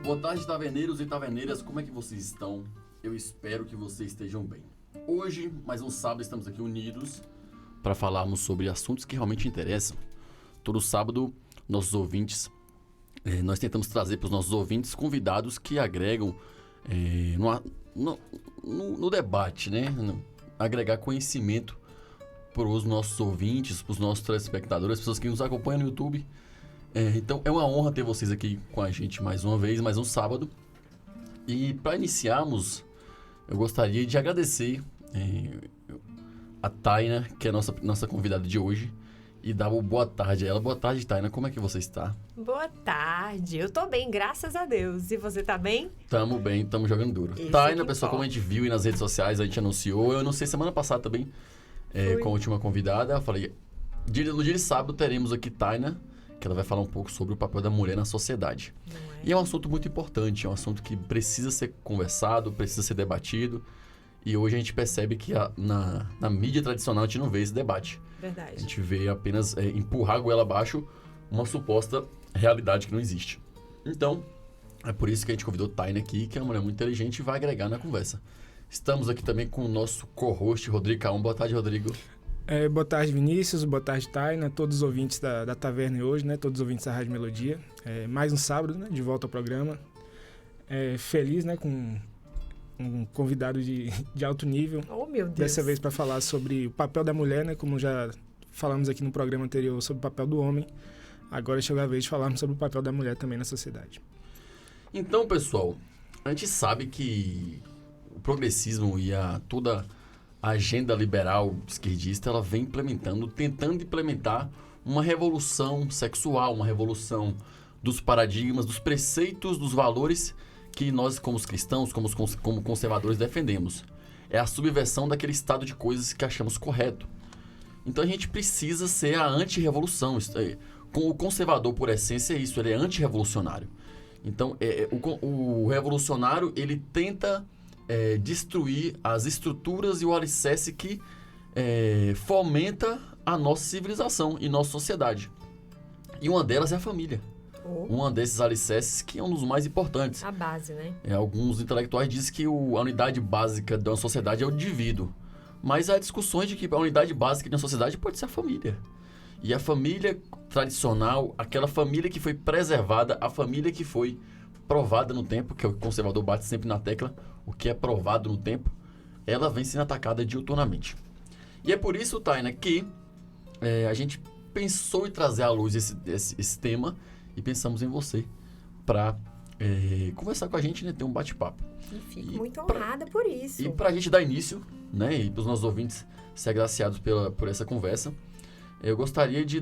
Boa tarde, taverneiros e taverneiras, como é que vocês estão? Eu espero que vocês estejam bem. Hoje, mais um sábado, estamos aqui unidos para falarmos sobre assuntos que realmente interessam. Todo sábado, nossos ouvintes, nós tentamos trazer para os nossos ouvintes convidados que agregam no debate, né? Agregar conhecimento para os nossos ouvintes, para os nossos telespectadores, as pessoas que nos acompanham no YouTube. Então é uma honra ter vocês aqui com a gente mais uma vez, mais um sábado. E para iniciarmos, eu gostaria de agradecer a Taina, que é a nossa convidada de hoje, e dar uma boa tarde a ela. Boa tarde, Taina, como é que você está? Boa tarde, eu tô bem, graças a Deus. E você tá bem? Tamo bem, tamo jogando duro. Isso Taina, que pessoal, importa. como a gente viu aí nas redes sociais, a gente anunciou, eu anunciei semana passada também, com a última convidada, eu falei, no dia de sábado teremos aqui Taina, que ela vai falar um pouco sobre o papel da mulher na sociedade. Não é? E é um assunto muito importante, é um assunto que precisa ser conversado, precisa ser debatido. E hoje a gente percebe que na mídia tradicional a gente não vê esse debate. A Verdade. gente vê apenas empurrar a goela abaixo uma suposta realidade que não existe. Então, é por isso que a gente convidou Taina aqui, que é uma mulher muito inteligente e vai agregar na conversa. Estamos aqui também com o nosso co-host, Rodrigo Caum. Boa tarde, Rodrigo. Boa tarde, Vinícius. Boa tarde, Taina. Todos os ouvintes da Taverna hoje, né? Todos os ouvintes da Rádio Melodia. Mais um sábado, né? De volta ao programa. Feliz, né? Com um convidado de alto nível. Oh, meu Deus. Dessa vez para falar sobre o papel da mulher, né? Como já falamos aqui no programa anterior sobre o papel do homem. Agora chegou a vez de falarmos sobre o papel da mulher também na sociedade. Então, pessoal, a gente sabe que o progressismo e toda a agenda liberal esquerdista, ela vem tentando implementar uma revolução sexual, uma revolução dos paradigmas, dos preceitos, dos valores que nós, como os cristãos, como conservadores, defendemos. É a subversão daquele estado de coisas que achamos correto. Então a gente precisa ser a anti-revolução. O conservador, por essência, é isso, ele é anti-revolucionário. Então, o revolucionário, ele tenta destruir as estruturas e o alicerce que fomenta a nossa civilização e nossa sociedade. E uma delas é a família. Um desses alicerces que é um dos mais importantes. A base, né? Alguns intelectuais dizem que a unidade básica de uma sociedade é o indivíduo. Mas há discussões de que a unidade básica de uma sociedade pode ser a família. E a família tradicional, aquela família que foi preservada, a família que foi provada no tempo, que o conservador bate sempre na tecla, o que é provado no tempo, ela vem sendo atacada diuturnamente. E é por isso, Taina, que a gente pensou em trazer à luz esse tema e pensamos em você para conversar com a gente, né, ter um bate-papo. E fico muito honrada por isso. E para a gente dar início, né, e para os nossos ouvintes ser agraciados por essa conversa, eu gostaria de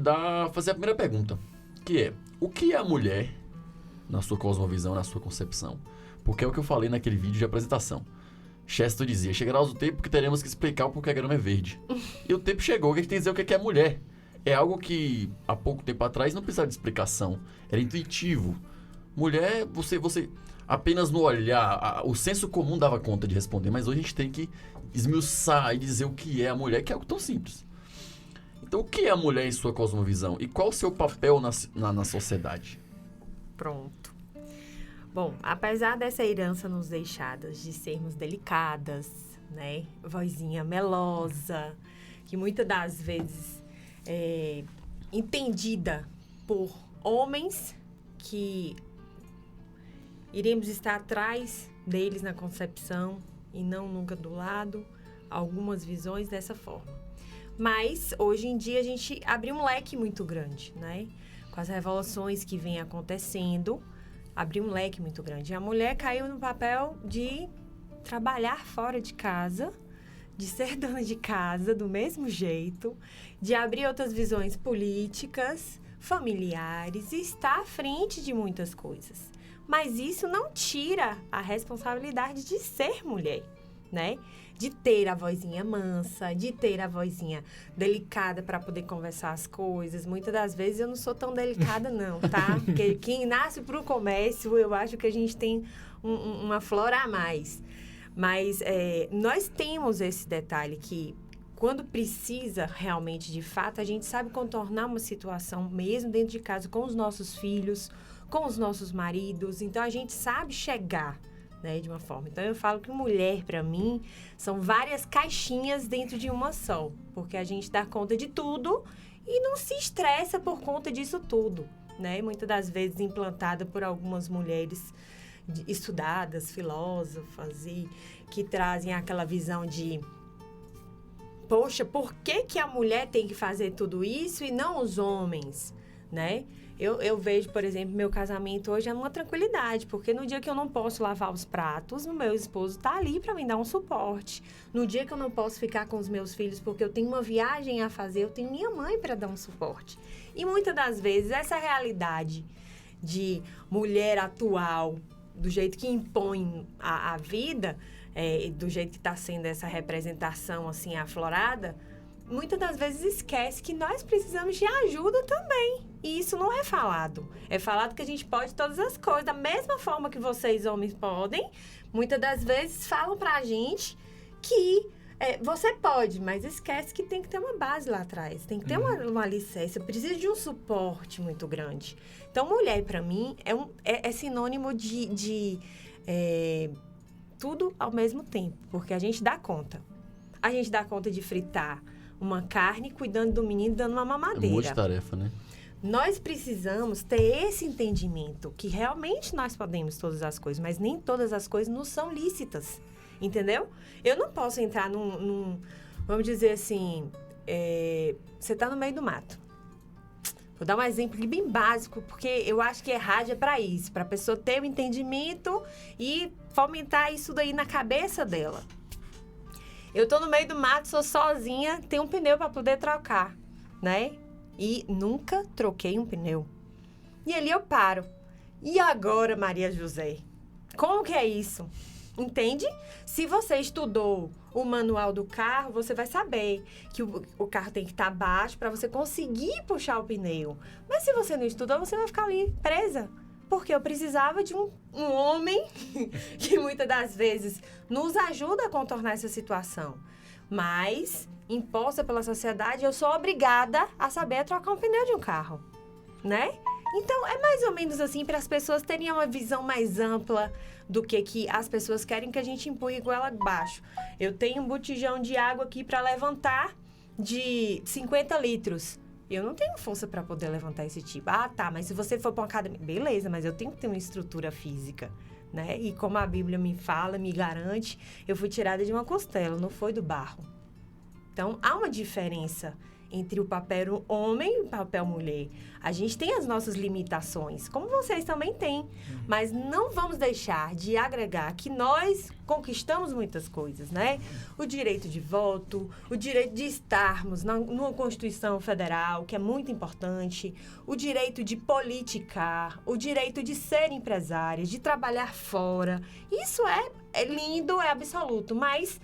fazer a primeira pergunta, que é: o que é a mulher na sua cosmovisão, na sua concepção? Porque é o que eu falei naquele vídeo de apresentação. Chesterton dizia: chegará o tempo que teremos que explicar o porquê a grama é verde. E o tempo chegou, que a gente tem que dizer o que é mulher. É algo que há pouco tempo atrás não precisava de explicação, era intuitivo. Mulher, você apenas no olhar, o senso comum dava conta de responder, mas hoje a gente tem que esmiuçar e dizer o que é a mulher, que é algo tão simples. Então, o que é a mulher em sua cosmovisão? E qual o seu papel na sociedade? Pronto. Bom, apesar dessa herança nos deixadas de sermos delicadas, né? Vozinha melosa, que muitas das vezes é entendida por homens que iremos estar atrás deles na concepção e não nunca do lado, algumas visões dessa forma. Mas, hoje em dia, a gente abriu um leque muito grande, né? Com as revoluções que vêm acontecendo, abriu um leque muito grande. E a mulher caiu no papel de trabalhar fora de casa, de ser dona de casa do mesmo jeito, de abrir outras visões políticas, familiares e estar à frente de muitas coisas. Mas isso não tira a responsabilidade de ser mulher, né? De ter a vozinha mansa, de ter a vozinha delicada para poder conversar as coisas. Muitas das vezes eu não sou tão delicada não, tá? Porque quem nasce pro comércio, eu acho que a gente tem uma flora a mais. Mas nós temos esse detalhe que quando precisa realmente, de fato, a gente sabe contornar uma situação mesmo dentro de casa com os nossos filhos, com os nossos maridos. Então, a gente sabe chegar, né, de uma forma. Então, eu falo que mulher, para mim, são várias caixinhas dentro de uma só. Porque a gente dá conta de tudo e não se estressa por conta disso tudo, né? Muitas das vezes implantada por algumas mulheres estudadas, filósofas, e que trazem aquela visão de: poxa, por que a mulher tem que fazer tudo isso e não os homens, né? Eu vejo, por exemplo, meu casamento hoje é uma tranquilidade, porque no dia que eu não posso lavar os pratos, o meu esposo tá ali para me dar um suporte. No dia que eu não posso ficar com os meus filhos porque eu tenho uma viagem a fazer, eu tenho minha mãe para dar um suporte. E muitas das vezes essa realidade de mulher atual, do jeito que impõe a vida, do jeito que está sendo essa representação assim aflorada, muitas das vezes esquece que nós precisamos de ajuda também. E isso não é falado. É falado que a gente pode todas as coisas. Da mesma forma que vocês, homens, podem, muitas das vezes falam pra gente que você pode, mas esquece que tem que ter uma base lá atrás. Tem que ter uma alicerce. Precisa de um suporte muito grande. Então, mulher, pra mim, é sinônimo de tudo ao mesmo tempo. Porque a gente dá conta. A gente dá conta de fritar uma carne, cuidando do menino, dando uma mamadeira. É um monte de tarefa, né? Nós precisamos ter esse entendimento que realmente nós podemos todas as coisas, mas nem todas as coisas nos são lícitas, entendeu? Eu não posso entrar vamos dizer assim, você está no meio do mato. Vou dar um exemplo aqui bem básico, porque eu acho que rádio é para isso, para a pessoa ter o entendimento e fomentar isso daí na cabeça dela. Eu tô no meio do mato, sou sozinha, tenho um pneu para poder trocar, né? E nunca troquei um pneu. E ali eu paro. E agora, Maria José? Como que é isso? Entende? Se você estudou o manual do carro, você vai saber que o carro tem que estar baixo para você conseguir puxar o pneu. Mas se você não estudou, você vai ficar ali presa. Porque eu precisava de um homem que muitas das vezes nos ajuda a contornar essa situação. Mas, imposta pela sociedade, eu sou obrigada a saber trocar um pneu de um carro, né? Então, é mais ou menos assim para as pessoas terem uma visão mais ampla do que as pessoas querem que a gente empurre goela abaixo. Eu tenho um botijão de água aqui para levantar de 50 litros. Eu não tenho força para poder levantar esse tipo. Ah, tá, mas se você for para uma academia... Beleza, mas eu tenho que ter uma estrutura física, né? E como a Bíblia me fala, me garante, eu fui tirada de uma costela, não foi do barro. Então, há uma diferença entre o papel homem e o papel mulher. A gente tem as nossas limitações, como vocês também têm. Mas não vamos deixar de agregar que nós conquistamos muitas coisas, né? O direito de voto, o direito de estarmos numa Constituição Federal, que é muito importante, o direito de politicar, o direito de ser empresária, de trabalhar fora. Isso é lindo, é absoluto, mas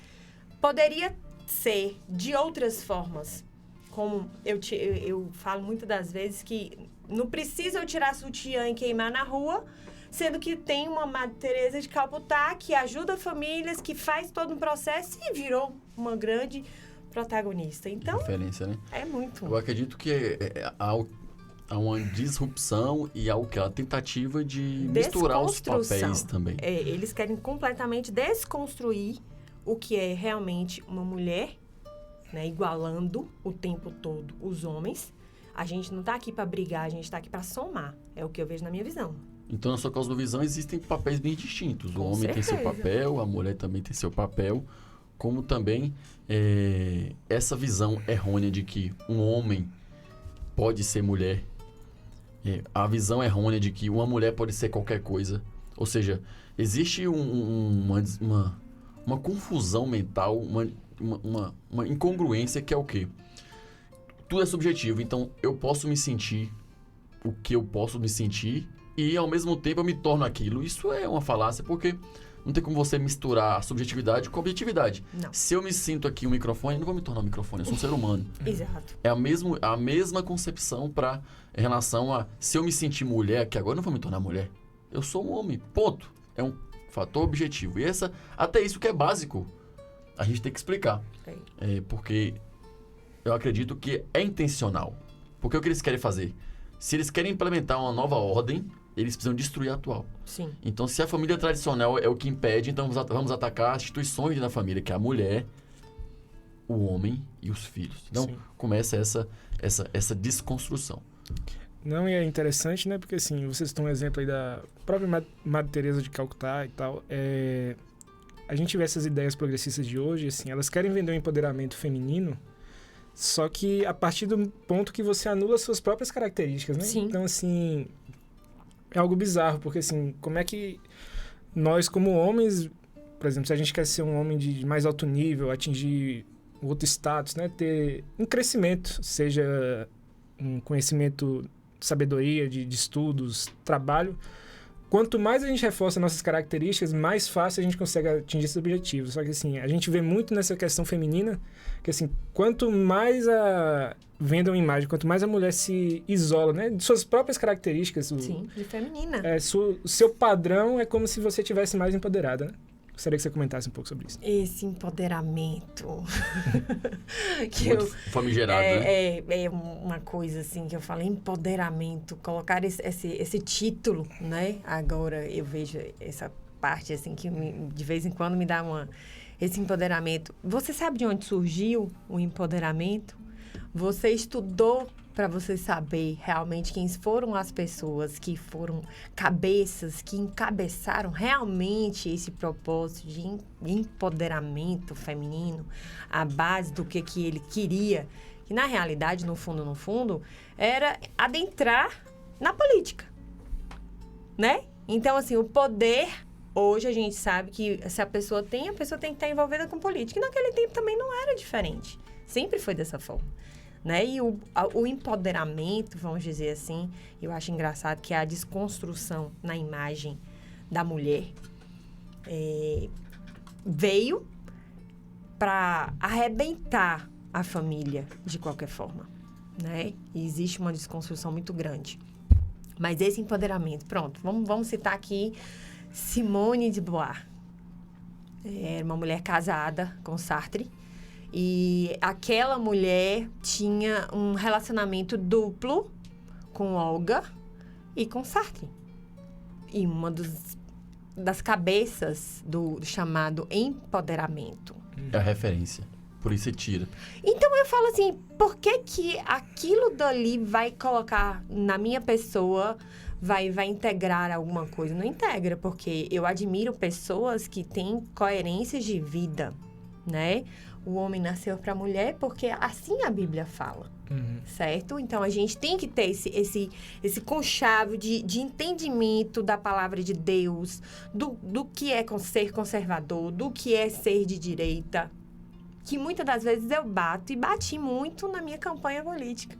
poderia ser de outras formas. Como eu falo muitas das vezes que não precisa eu tirar sutiã e queimar na rua, sendo que tem uma Madre Teresa de Calcutá que ajuda famílias, que faz todo um processo e virou uma grande protagonista. Então, referência, né? É muito. Eu acredito que há uma disrupção e há a tentativa de misturar os papéis também. Eles querem completamente desconstruir o que é realmente uma mulher, né, igualando o tempo todo os homens. A gente não está aqui para brigar, a gente está aqui para somar. É o que eu vejo na minha visão. Então, na sua cosmovisão, existem papéis bem distintos. O homem tem seu certeza. papel, a mulher também tem seu papel, como também essa visão errônea de que um homem pode ser mulher, a visão errônea de que uma mulher pode ser qualquer coisa. Ou seja, existe uma confusão mental, uma incongruência que é o quê? Tudo é subjetivo, então eu posso me sentir o que eu posso me sentir e ao mesmo tempo eu me torno aquilo. Isso é uma falácia, porque não tem como você misturar a subjetividade com a objetividade. Não. Se eu me sinto aqui um microfone, eu não vou me tornar um microfone, eu sou um ser humano. Exato. É a mesma concepção em relação a se eu me sentir mulher, que agora eu não vou me tornar mulher. Eu sou um homem, ponto. É um fator objetivo. E até isso que é básico, a gente tem que explicar. Porque eu acredito que é intencional. Porque o que eles querem fazer? Se eles querem implementar uma nova ordem, eles precisam destruir a atual. Sim. Então, se a família tradicional é o que impede, então vamos atacar as instituições da família, que é a mulher, o homem e os filhos. Então, Sim. começa essa desconstrução. Não, e é interessante, né? Porque, assim, vocês estão um exemplo aí da própria Madre Teresa de Calcutá e tal. A gente vê essas ideias progressistas de hoje, assim, elas querem vender o empoderamento feminino, só que a partir do ponto que você anula suas próprias características, né? Sim. Então, assim, é algo bizarro, porque, assim, como é que nós, como homens, por exemplo, se a gente quer ser um homem de mais alto nível, atingir outro status, né? Ter um crescimento, seja um conhecimento, sabedoria, de estudos, trabalho. Quanto mais a gente reforça nossas características, mais fácil a gente consegue atingir esse objetivo. Só que, assim, a gente vê muito nessa questão feminina que, assim, quanto mais vendam imagem, quanto mais a mulher se isola, né, de suas próprias características. Sim, de feminina. O seu padrão é como se você tivesse mais empoderada, né? Gostaria que você comentasse um pouco sobre isso. Esse empoderamento. que Muito famigerado, né? É uma coisa assim que eu falo, empoderamento. Colocar esse título, né? Agora eu vejo essa parte assim que de vez em quando me dá esse empoderamento. Você sabe de onde surgiu o empoderamento? Você estudou para você saber realmente quem foram as pessoas que foram cabeças, que encabeçaram realmente esse propósito de empoderamento feminino, a base do que ele queria, que na realidade, no fundo, era adentrar na política, né? Então, assim, o poder, hoje a gente sabe que se a pessoa tem que estar envolvida com política. E naquele tempo também não era diferente. Sempre foi dessa forma. Né? E o empoderamento, vamos dizer assim, eu acho engraçado que a desconstrução na imagem da mulher veio para arrebentar a família de qualquer forma, né? E existe uma desconstrução muito grande. Mas esse empoderamento, pronto, vamos citar aqui Simone de Beauvoir. Era uma mulher casada com Sartre. E aquela mulher tinha um relacionamento duplo com Olga e com Sartre. E uma das cabeças do chamado empoderamento. É a referência. Por isso você tira. Então eu falo assim, por que aquilo dali vai colocar na minha pessoa, vai integrar alguma coisa? Não integra, porque eu admiro pessoas que têm coerências de vida, né? O homem nasceu para a mulher porque assim a Bíblia fala, certo? Então, a gente tem que ter esse conchavo de entendimento da palavra de Deus, do que é ser conservador, do que é ser de direita, que muitas das vezes eu bati muito na minha campanha política.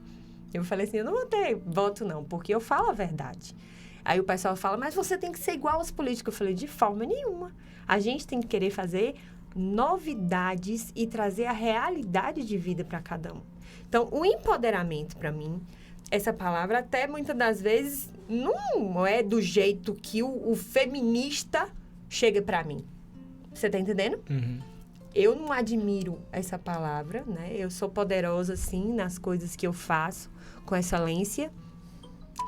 Eu falei assim, eu não vou ter voto não, porque eu falo a verdade. Aí o pessoal fala, mas você tem que ser igual aos políticos. Eu falei, de forma nenhuma. A gente tem que querer fazer novidades e trazer a realidade de vida para cada um. Então, o empoderamento, para mim, essa palavra até muitas das vezes não é do jeito que o feminista chega para mim. Você tá entendendo? Uhum. Eu não admiro essa palavra, né? Eu sou poderosa, sim, nas coisas que eu faço com excelência.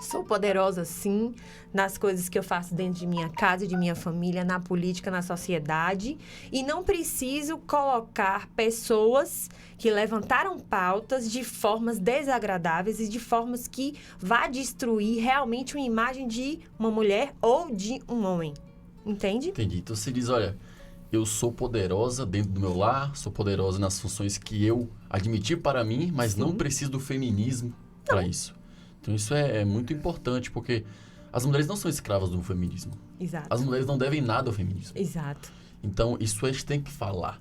Sou poderosa, sim, nas coisas que eu faço dentro de minha casa, de minha família, na política, na sociedade. E não preciso colocar pessoas que levantaram pautas de formas desagradáveis e de formas que vá destruir realmente uma imagem de uma mulher ou de um homem. Entende? Entendi. Então você diz, olha, eu sou poderosa dentro do meu lar, sou poderosa nas funções que eu admiti para mim, mas Sim. não preciso do feminismo para isso. Então isso é muito importante, porque as mulheres não são escravas do feminismo. Exato. As mulheres não devem nada ao feminismo. Exato. Então isso a gente tem que falar.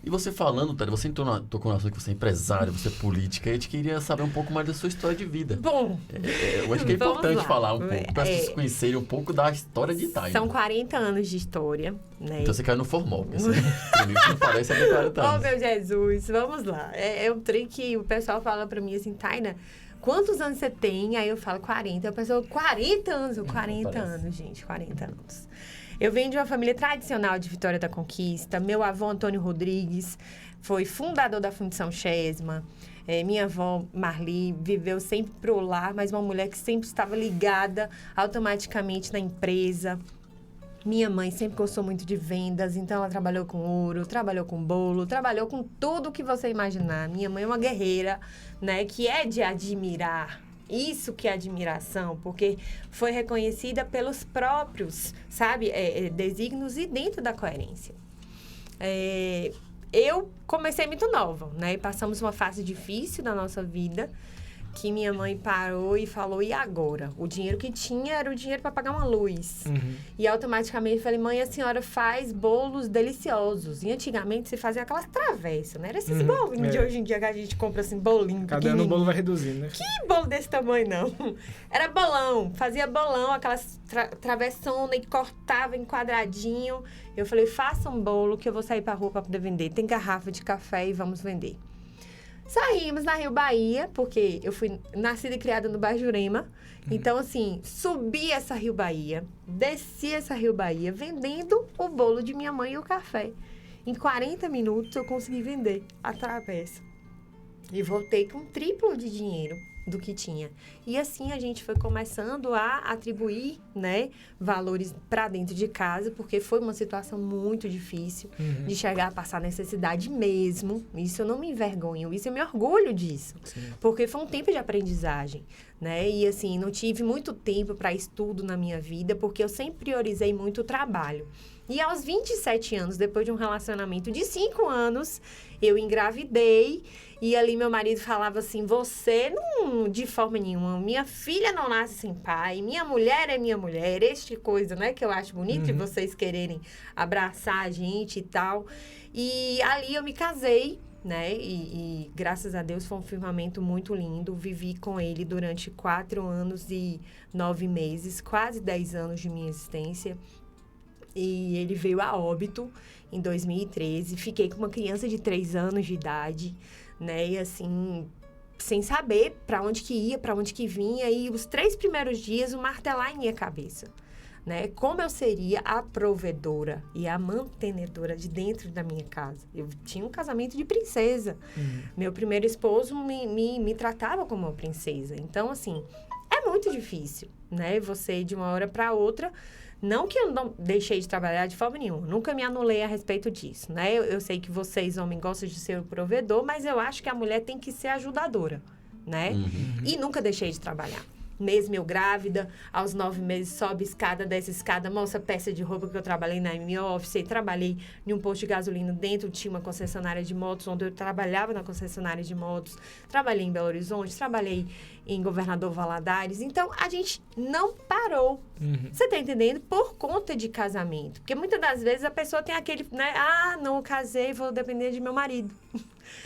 E você falando, Thalia, você tocou na assunto que você é empresária, você é política, e a gente queria saber um pouco mais da sua história de vida. Bom, Eu acho que é vamos importante lá. falar um pouco, para as pessoas conhecerem um pouco da história de Thalia. São 40 anos de história, né? Então você caiu no formal, porque você, comigo não parece até 40 Oh, anos. meu Jesus, vamos lá. É um trem que o pessoal fala pra mim assim, Taina, quantos anos você tem? Aí eu falo 40. A pessoa, 40 anos? Eu, 40 anos, gente, 40 anos. Eu venho de uma família tradicional de Vitória da Conquista. Meu avô, Antônio Rodrigues, foi fundador da Fundição Chesma. Minha avó, Marli, viveu sempre pro lar, mas uma mulher que sempre estava ligada automaticamente na empresa. Minha mãe sempre gostou muito de vendas, então ela trabalhou com ouro, trabalhou com bolo, trabalhou com tudo que você imaginar. Minha mãe é uma guerreira, né, que é de admirar. Isso que é admiração, porque foi reconhecida pelos próprios, sabe, desígnios e dentro da coerência. Eu comecei muito nova, né? Passamos uma fase difícil da nossa vida, que minha mãe parou e falou, e agora? O dinheiro que tinha era o dinheiro para pagar uma luz. E automaticamente eu falei, mãe, a senhora faz bolos deliciosos. E antigamente se fazia aquelas travessas, né? Era esses bolinhos de hoje em dia que a gente compra assim, bolinho Cada ano o bolo vai reduzindo, né? Que bolo desse tamanho, não? Era bolão. Fazia bolão, aquelas travessonas e cortava em quadradinho. Eu falei, faça um bolo que eu vou sair pra rua pra poder vender. Tem garrafa de café e vamos vender. Saímos na Rio Bahia, porque eu fui nascida e criada no bairro Jurema. Então, assim, subi essa Rio Bahia, desci essa Rio Bahia, vendendo o bolo de minha mãe e o café. Em 40 minutos, eu consegui vender a travessa. E voltei com o triplo de dinheiro do que tinha. E assim a gente foi começando a atribuir, né, valores para dentro de casa, porque foi uma situação muito difícil de chegar a passar necessidade mesmo. Isso eu não me envergonho, isso eu me orgulho disso. Sim. Porque foi um tempo de aprendizagem, né? E assim, não tive muito tempo para estudo na minha vida, porque eu sempre priorizei muito o trabalho. E aos 27 anos, depois de um relacionamento de 5 anos, eu engravidei. E ali meu marido falava assim, você não, de forma nenhuma, minha filha não nasce sem pai, minha mulher é minha mulher, este coisa, né, que eu acho bonito de vocês quererem abraçar a gente e tal. E ali eu me casei, né, e graças a Deus foi um firmamento muito lindo, vivi com ele durante 4 anos e 9 meses, quase 10 anos de minha existência. E ele veio a óbito em 2013, fiquei com uma criança de 3 anos de idade, né, e assim, sem saber para onde que ia, para onde que vinha, e os 3 primeiros dias, o martelar em minha cabeça, né, como eu seria a provedora e a mantenedora de dentro da minha casa. Eu tinha um casamento de princesa, meu primeiro esposo me tratava como uma princesa, então assim, é muito difícil, né, você de uma hora para outra. Não que eu não deixei de trabalhar de forma nenhuma. Nunca me anulei a respeito disso, né? Eu sei que vocês, homens, gostam de ser o provedor, mas eu acho que a mulher tem que ser ajudadora, né? E nunca deixei de trabalhar. Mesmo eu grávida, aos 9 meses, sobe escada, desce escada, mostra peça de roupa, que eu trabalhei na M-Office, trabalhei em um posto de gasolina dentro, tinha uma concessionária de motos, onde eu trabalhava na concessionária de motos, trabalhei em Belo Horizonte, trabalhei em Governador Valadares. Então, a gente não parou. Você tá entendendo? Por conta de casamento. Porque muitas das vezes a pessoa tem aquele, né? Ah, não casei, vou depender de meu marido.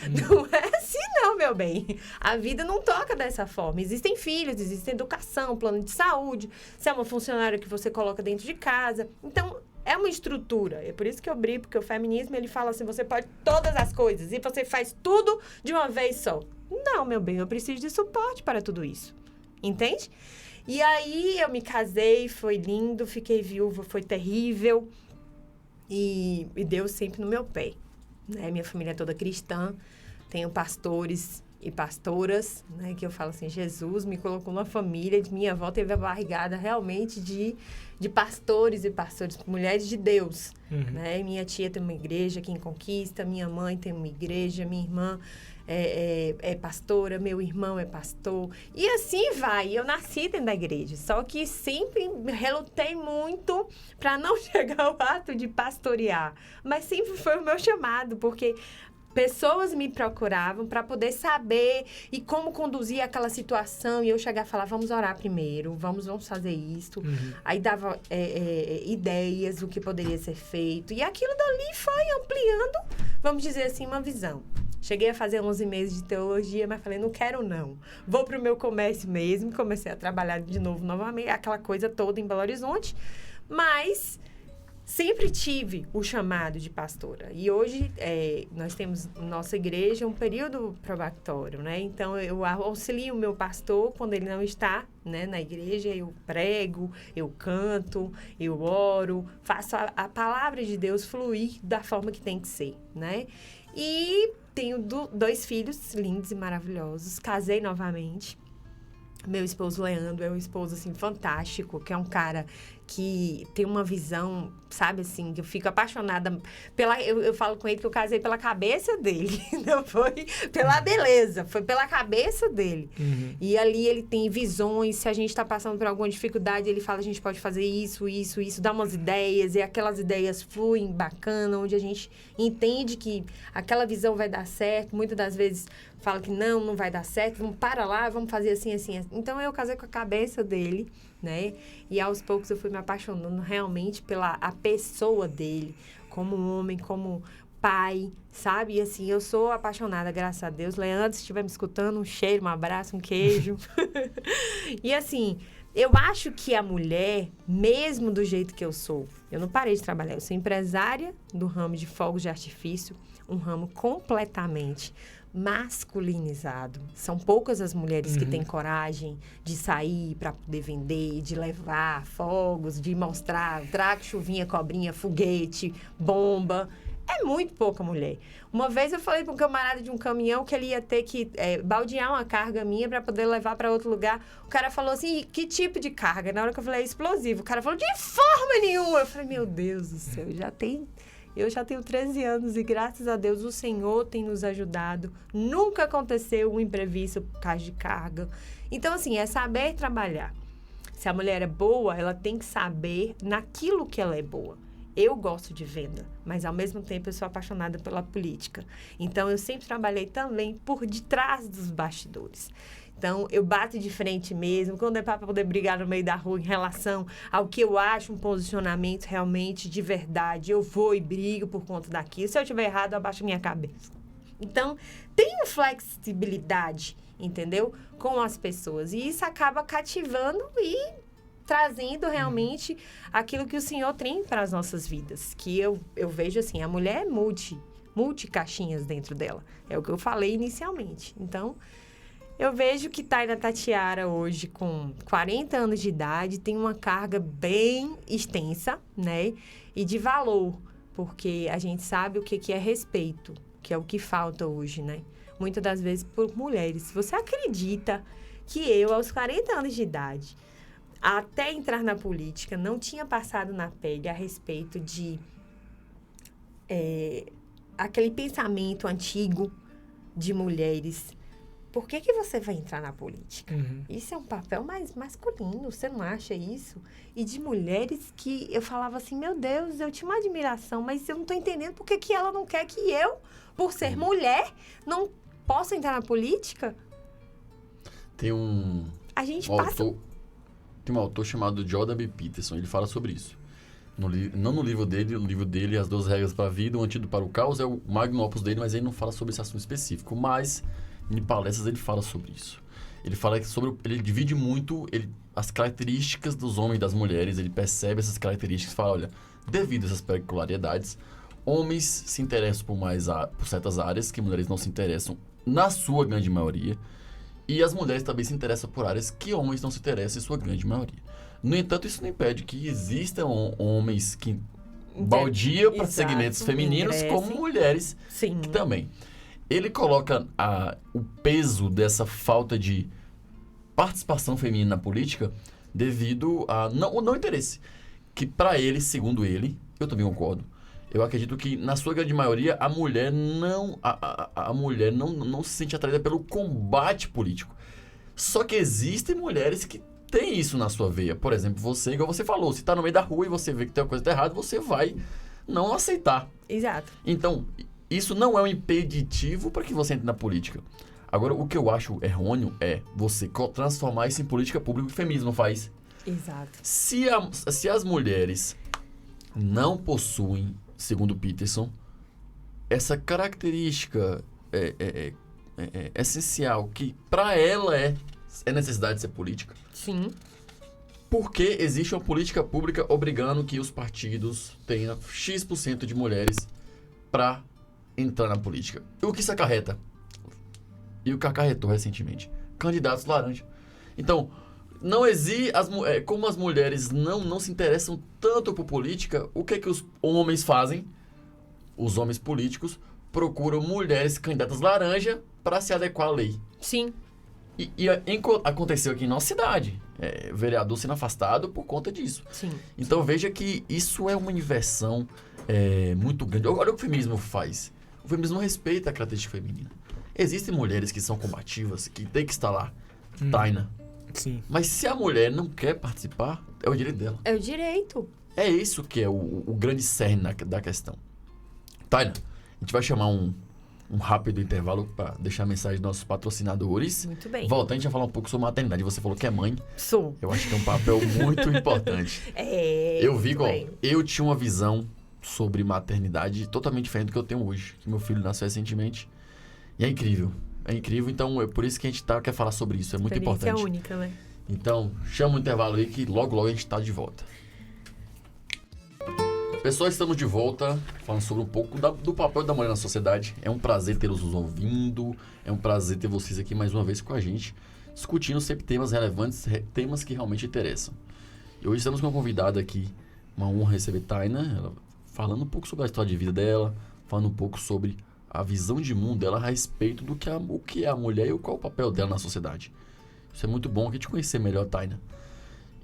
Não é assim não, meu bem. A vida não toca dessa forma. Existem filhos, existe educação, plano de saúde. Se é uma funcionária que você coloca dentro de casa. Então, é uma estrutura. É por isso que eu brigo, porque o feminismo, ele fala assim, você pode todas as coisas e você faz tudo de uma vez só. Não, meu bem, eu preciso de suporte para tudo isso. Entende? E aí, eu me casei, foi lindo, fiquei viúva, foi terrível. E Deus sempre no meu pé. Né? Minha família é toda cristã, tenho pastores e pastoras, né? Que eu falo assim, Jesus me colocou numa família, minha avó teve a barrigada realmente de pastores e pastoras, mulheres de Deus, né? Minha tia tem uma igreja aqui em Conquista, minha mãe tem uma igreja, minha irmã é pastora, meu irmão é pastor, e assim vai. Eu nasci dentro da igreja, só que sempre relutei muito para não chegar ao ato de pastorear, mas sempre foi o meu chamado, porque pessoas me procuravam para poder saber e como conduzir aquela situação, e eu chegava e falava, vamos orar primeiro, vamos fazer isso. Aí dava ideias do que poderia ser feito, e aquilo dali foi ampliando, vamos dizer assim, uma visão. Cheguei a fazer 11 meses de teologia, mas falei, não quero não. Vou para o meu comércio mesmo. Comecei a trabalhar de novo, novamente, aquela coisa toda em Belo Horizonte. Mas sempre tive o chamado de pastora. E hoje, nós temos nossa igreja um período probatório, né? Então, eu auxilio o meu pastor quando ele não está, né, na igreja. Eu prego, eu canto, eu oro, faço a palavra de Deus fluir da forma que tem que ser, né? E tenho 2 filhos lindos e maravilhosos. Casei novamente. Meu esposo Leandro é um esposo, assim, fantástico, que é um cara que tem uma visão, sabe, assim, que eu fico apaixonada pela... Eu falo com ele que eu casei pela cabeça dele, não foi pela beleza, foi pela cabeça dele. Uhum. E ali ele tem visões, se a gente está passando por alguma dificuldade, ele fala, a gente pode fazer isso, dá umas ideias, e aquelas ideias fluem bacana, onde a gente entende que aquela visão vai dar certo, muitas das vezes fala que não vai dar certo, vamos para lá, vamos fazer assim, assim. Então, eu casei com a cabeça dele, né? E aos poucos eu fui me apaixonando realmente pela a pessoa dele, como homem, como pai, sabe? E assim, eu sou apaixonada, graças a Deus. Leandro, se estiver me escutando, um cheiro, um abraço, um queijo. E assim, eu acho que a mulher, mesmo do jeito que eu sou, eu não parei de trabalhar, eu sou empresária do ramo de fogos de artifício, um ramo completamente masculinizado. São poucas as mulheres que têm coragem de sair para poder vender, de levar fogos, de mostrar, trago, chuvinha, cobrinha, foguete, bomba. É muito pouca mulher. Uma vez eu falei para um camarada de um caminhão que ele ia ter que baldear uma carga minha para poder levar para outro lugar. O cara falou assim, que tipo de carga? Na hora que eu falei, explosivo. O cara falou, de forma nenhuma. Eu falei, meu Deus do céu, eu já tenho 13 anos e, graças a Deus, o Senhor tem nos ajudado. Nunca aconteceu um imprevisto por causa de carga. Então, assim, é saber trabalhar. Se a mulher é boa, ela tem que saber naquilo que ela é boa. Eu gosto de venda, mas, ao mesmo tempo, eu sou apaixonada pela política. Então, eu sempre trabalhei também por detrás dos bastidores. Então, eu bato de frente mesmo, quando é para poder brigar no meio da rua em relação ao que eu acho um posicionamento realmente de verdade, eu vou e brigo por conta daquilo. Se eu estiver errado, eu abaixo minha cabeça. Então, tenho flexibilidade, entendeu? Com as pessoas. E isso acaba cativando e trazendo realmente aquilo que o Senhor tem para as nossas vidas. Que eu vejo assim, a mulher é multi-caixinhas dentro dela. É o que eu falei inicialmente. Então, eu vejo que Taina Tatiara hoje, com 40 anos de idade, tem uma carga bem extensa, né? E de valor, porque a gente sabe o que é respeito, que é o que falta hoje, né? Muitas das vezes por mulheres. Você acredita que eu, aos 40 anos de idade, até entrar na política, não tinha passado na pele a respeito de aquele pensamento antigo de mulheres? Por que você vai entrar na política? Isso é um papel mais masculino, você não acha isso? E de mulheres que eu falava assim, meu Deus, eu tinha uma admiração, mas eu não estou entendendo por que ela não quer que eu, por ser mulher, não possa entrar na política? Tem um autor chamado Jordan B. Peterson, ele fala sobre isso. Não no livro dele, As 12 Regras para a Vida, O Antídoto para o Caos, é o magnum opus dele, mas ele não fala sobre esse assunto específico, mas em palestras ele fala sobre isso. Ele fala ele divide muito as características dos homens e das mulheres, ele percebe essas características e fala, olha, devido a essas peculiaridades, homens se interessam por certas áreas que mulheres não se interessam, na sua grande maioria, e as mulheres também se interessam por áreas que homens não se interessam, em sua grande maioria. No entanto, isso não impede que existam homens que baldiam para segmentos femininos, como mulheres que também. Ele coloca o peso dessa falta de participação feminina na política devido a não interesse. Que para ele, segundo ele, eu também concordo, eu acredito que na sua grande maioria a mulher não se sente atraída pelo combate político. Só que existem mulheres que têm isso na sua veia. Por exemplo, você, igual você falou, se está no meio da rua e você vê que tem uma coisa errada, você vai não aceitar. Exato. Então, isso não é um impeditivo para que você entre na política. Agora, o que eu acho errôneo é você transformar isso em política pública, que o feminismo faz. Exato. Se as mulheres não possuem, segundo Peterson, essa característica essencial que para ela é necessidade de ser política. Sim. Porque existe uma política pública obrigando que os partidos tenham X% de mulheres para entrar na política. O que isso acarreta? E o que acarretou recentemente? Candidatos laranja. Então, não existe... como as mulheres não se interessam tanto por política, o que os homens fazem? Os homens políticos procuram mulheres candidatas laranja para se adequar à lei. Sim. E aconteceu aqui em nossa cidade. Vereador sendo afastado por conta disso. Sim. Então veja que isso é uma inversão muito grande. Olha o que o feminismo faz. O feminismo respeita a característica feminina. Existem mulheres que são combativas, que tem que estar lá. Taina. Sim. Mas se a mulher não quer participar, é o direito dela. É o direito. É isso que é o grande cerne da questão. Taina, a gente vai chamar um rápido intervalo para deixar a mensagem dos nossos patrocinadores. Muito bem. Voltando, a gente vai falar um pouco sobre maternidade. Você falou que é mãe. Sou. Eu acho que é um papel muito importante. Eu vi, eu tinha uma visão sobre maternidade totalmente diferente do que eu tenho hoje. Que meu filho nasceu recentemente. E é incrível. É incrível, então é por isso que a gente quer falar sobre isso. É muito importante. É única, né? Então, chama o intervalo aí que logo a gente está de volta. Pessoal, estamos de volta falando sobre um pouco do papel da mulher na sociedade. É um prazer tê-los ouvindo, é um prazer ter vocês aqui mais uma vez com a gente, discutindo sempre temas relevantes, temas que realmente interessam. E hoje estamos com uma convidada aqui, uma honra receber Taina, ela falando um pouco sobre a história de vida dela, falando um pouco sobre a visão de mundo dela a respeito do que é a mulher e qual é o papel dela na sociedade. Isso é muito bom aqui te conhecer melhor, Taina.